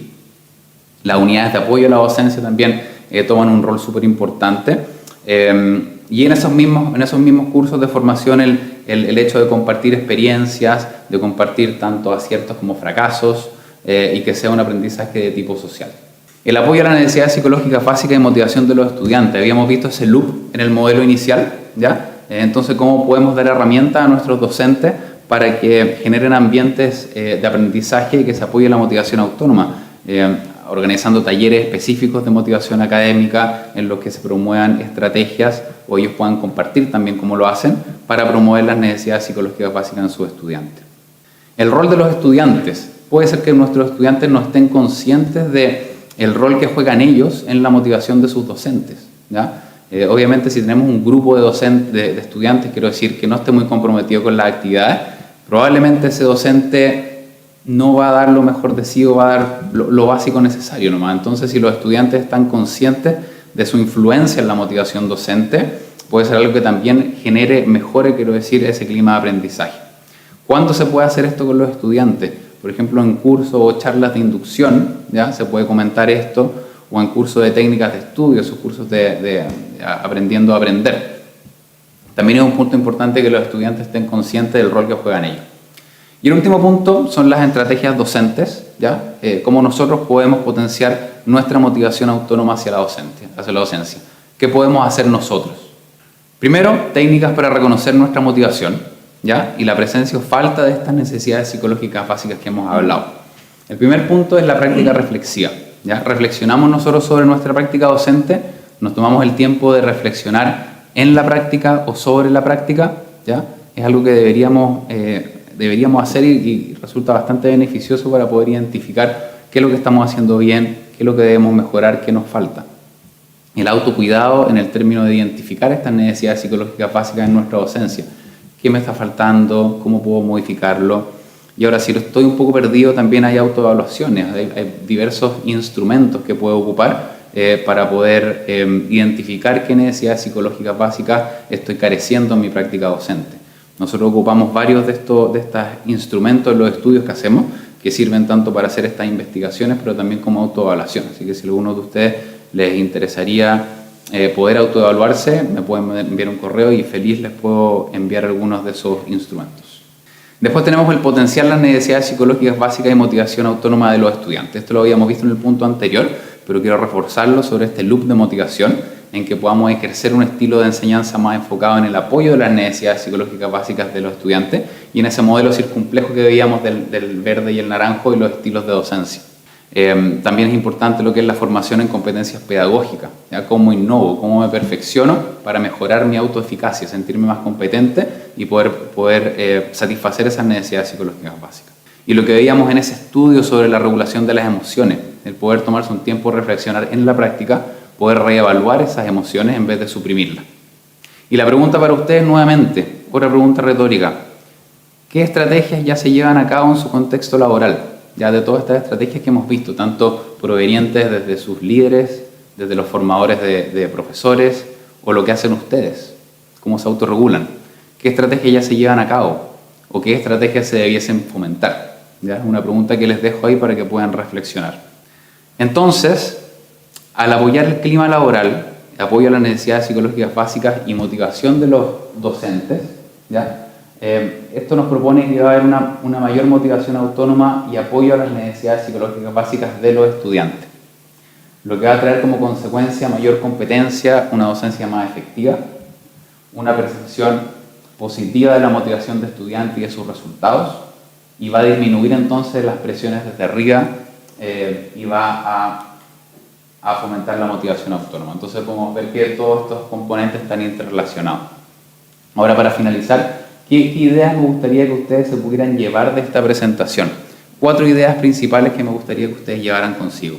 Las unidades de apoyo a la docencia también toman un rol súper importante. Y en esos mismos cursos de formación el hecho de compartir experiencias, de compartir tanto aciertos como fracasos y que sea un aprendizaje de tipo social. El apoyo a las necesidades psicológicas básicas y motivación de los estudiantes. Habíamos visto ese loop en el modelo inicial, ¿ya? Entonces, ¿cómo podemos dar herramientas a nuestros docentes para que generen ambientes de aprendizaje y que se apoye la motivación autónoma? Organizando talleres específicos de motivación académica en los que se promuevan estrategias o ellos puedan compartir también cómo lo hacen para promover las necesidades psicológicas básicas en sus estudiantes. El rol de los estudiantes. Puede ser que nuestros estudiantes no estén conscientes del rol que juegan ellos en la motivación de sus docentes, ¿ya? Obviamente, si tenemos un grupo de estudiantes, quiero decir, que no esté muy comprometido con las actividades, probablemente ese docente no va a dar lo mejor de sí o va a dar lo básico necesario nomás. Entonces, si los estudiantes están conscientes de su influencia en la motivación docente, puede ser algo que también mejore, quiero decir, ese clima de aprendizaje. ¿Cuándo se puede hacer esto con los estudiantes? Por ejemplo, en cursos o charlas de inducción, ¿ya? Se puede comentar esto, o en cursos de técnicas de estudio, esos cursos de aprendiendo a aprender. También es un punto importante que los estudiantes estén conscientes del rol que juegan ellos. Y el último punto son las estrategias docentes, ¿ya? Cómo nosotros podemos potenciar nuestra motivación autónoma hacia la docencia. ¿Qué podemos hacer nosotros? Primero, técnicas para reconocer nuestra motivación, ¿ya? Y la presencia o falta de estas necesidades psicológicas básicas que hemos hablado. El primer punto es la práctica reflexiva, ¿ya? Reflexionamos nosotros sobre nuestra práctica docente, nos tomamos el tiempo de reflexionar en la práctica o sobre la práctica, ¿ya? Es algo que deberíamos hacer y resulta bastante beneficioso para poder identificar qué es lo que estamos haciendo bien, qué es lo que debemos mejorar, qué nos falta. El autocuidado en el término de identificar estas necesidades psicológicas básicas en nuestra docencia. ¿Qué me está faltando? ¿Cómo puedo modificarlo? Y ahora, si estoy un poco perdido, también hay autoevaluaciones, hay diversos instrumentos que puedo ocupar para poder identificar qué necesidades psicológicas básicas estoy careciendo en mi práctica docente. Nosotros ocupamos varios de estos instrumentos en los estudios que hacemos, que sirven tanto para hacer estas investigaciones, pero también como autoevaluación. Así que si alguno de ustedes les interesaría poder autoevaluarse, me pueden enviar un correo y feliz les puedo enviar algunos de esos instrumentos. Después tenemos el potenciar las necesidades psicológicas básicas y motivación autónoma de los estudiantes. Esto lo habíamos visto en el punto anterior, pero quiero reforzarlo sobre este loop de motivación en que podamos ejercer un estilo de enseñanza más enfocado en el apoyo de las necesidades psicológicas básicas de los estudiantes y en ese modelo circunplejo que veíamos del verde y el naranjo y los estilos de docencia. También es importante lo que es la formación en competencias pedagógicas, ¿ya? Cómo innovo, cómo me perfecciono para mejorar mi autoeficacia, sentirme más competente y poder satisfacer esas necesidades psicológicas básicas. Y lo que veíamos en ese estudio sobre la regulación de las emociones, el poder tomarse un tiempo de reflexionar en la práctica, poder reevaluar esas emociones en vez de suprimirlas. Y la pregunta para ustedes nuevamente, otra pregunta retórica, ¿qué estrategias ya se llevan a cabo en su contexto laboral? Ya de todas estas estrategias que hemos visto, tanto provenientes desde sus líderes, desde los formadores de profesores, o lo que hacen ustedes, cómo se autorregulan, ¿qué estrategias ya se llevan a cabo? ¿O qué estrategias se debiesen fomentar? ¿Ya? Es una pregunta que les dejo ahí para que puedan reflexionar. Entonces, al apoyar el clima laboral, apoyo a las necesidades psicológicas básicas y motivación de los docentes, ¿ya? Esto nos propone que va a haber una mayor motivación autónoma y apoyo a las necesidades psicológicas básicas de los estudiantes, lo que va a traer como consecuencia mayor competencia, una docencia más efectiva, una percepción positiva de la motivación de estudiantes y de sus resultados, y va a disminuir entonces las presiones desde arriba y va a fomentar la motivación autónoma. Entonces podemos ver que todos estos componentes están interrelacionados. Ahora, para finalizar, ¿qué ideas me gustaría que ustedes se pudieran llevar de esta presentación? 4 ideas principales que me gustaría que ustedes llevaran consigo.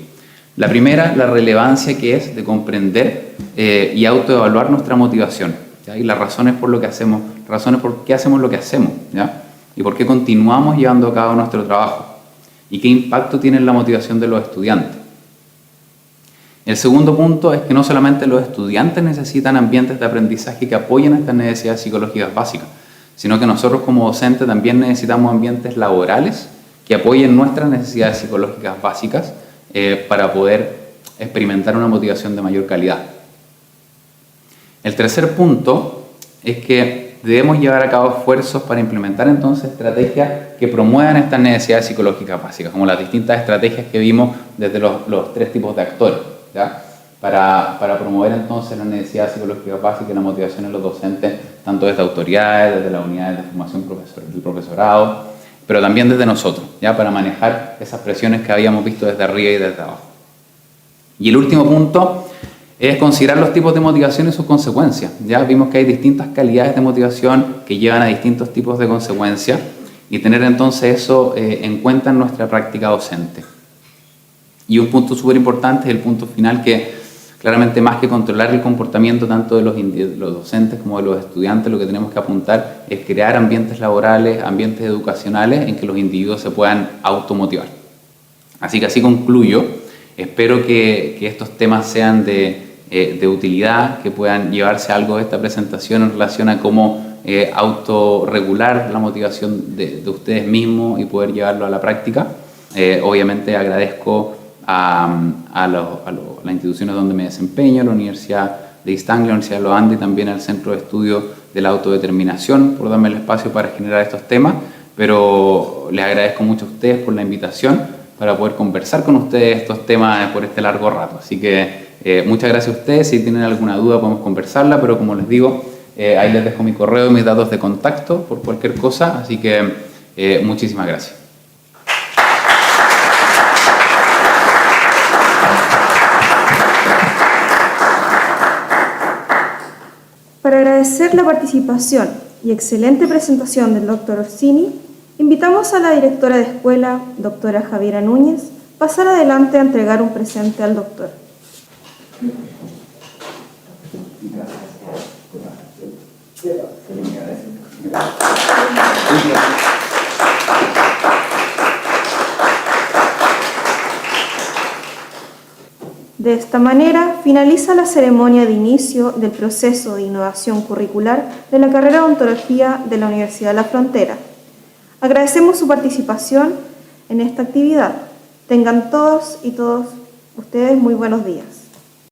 La primera, la relevancia que es de comprender y autoevaluar nuestra motivación, ¿ya? Y las razones por lo que hacemos, razones por qué hacemos lo que hacemos, ¿ya? Y por qué continuamos llevando a cabo nuestro trabajo y qué impacto tiene en la motivación de los estudiantes. El segundo punto es que no solamente los estudiantes necesitan ambientes de aprendizaje que apoyen estas necesidades psicológicas básicas, sino que nosotros como docentes también necesitamos ambientes laborales que apoyen nuestras necesidades psicológicas básicas para poder experimentar una motivación de mayor calidad. El tercer punto es que debemos llevar a cabo esfuerzos para implementar entonces estrategias que promuevan estas necesidades psicológicas básicas, como las distintas estrategias que vimos desde los 3 tipos de actores, ¿ya? Para promover entonces las necesidades psicológicas básicas y la motivación en los docentes, tanto desde autoridades, desde las unidades de formación del profesorado, pero también desde nosotros, ¿ya? Para manejar esas presiones que habíamos visto desde arriba y desde abajo. Y el último punto es considerar los tipos de motivación y sus consecuencias. Ya vimos que hay distintas calidades de motivación que llevan a distintos tipos de consecuencias y tener entonces eso en cuenta en nuestra práctica docente. Y un punto súper importante es el punto final, que claramente más que controlar el comportamiento tanto de los docentes como de los estudiantes, lo que tenemos que apuntar es crear ambientes laborales, ambientes educacionales en que los individuos se puedan automotivar. Así que así concluyo. Espero que estos temas sean de utilidad, que puedan llevarse algo de esta presentación en relación a cómo autorregular la motivación de ustedes mismos y poder llevarlo a la práctica. Obviamente agradezco a las instituciones donde me desempeño, la Universidad de East Anglia, la Universidad de los Andes y también al Centro de Estudio de la Autodeterminación por darme el espacio para generar estos temas, pero les agradezco mucho a ustedes por la invitación para poder conversar con ustedes estos temas por este largo rato. Así que muchas gracias a ustedes. Si tienen alguna duda podemos conversarla, pero como les digo, ahí les dejo mi correo y mis datos de contacto por cualquier cosa. Así que muchísimas gracias. Para agradecer la participación y excelente presentación del Dr. Orsini, invitamos a la directora de escuela, doctora Javiera Núñez, pasar adelante a entregar un presente al doctor. De esta manera, finaliza la ceremonia de inicio del proceso de innovación curricular de la carrera de Odontología de la Universidad de La Frontera. Agradecemos su participación en esta actividad. Tengan todos y todos ustedes muy buenos días.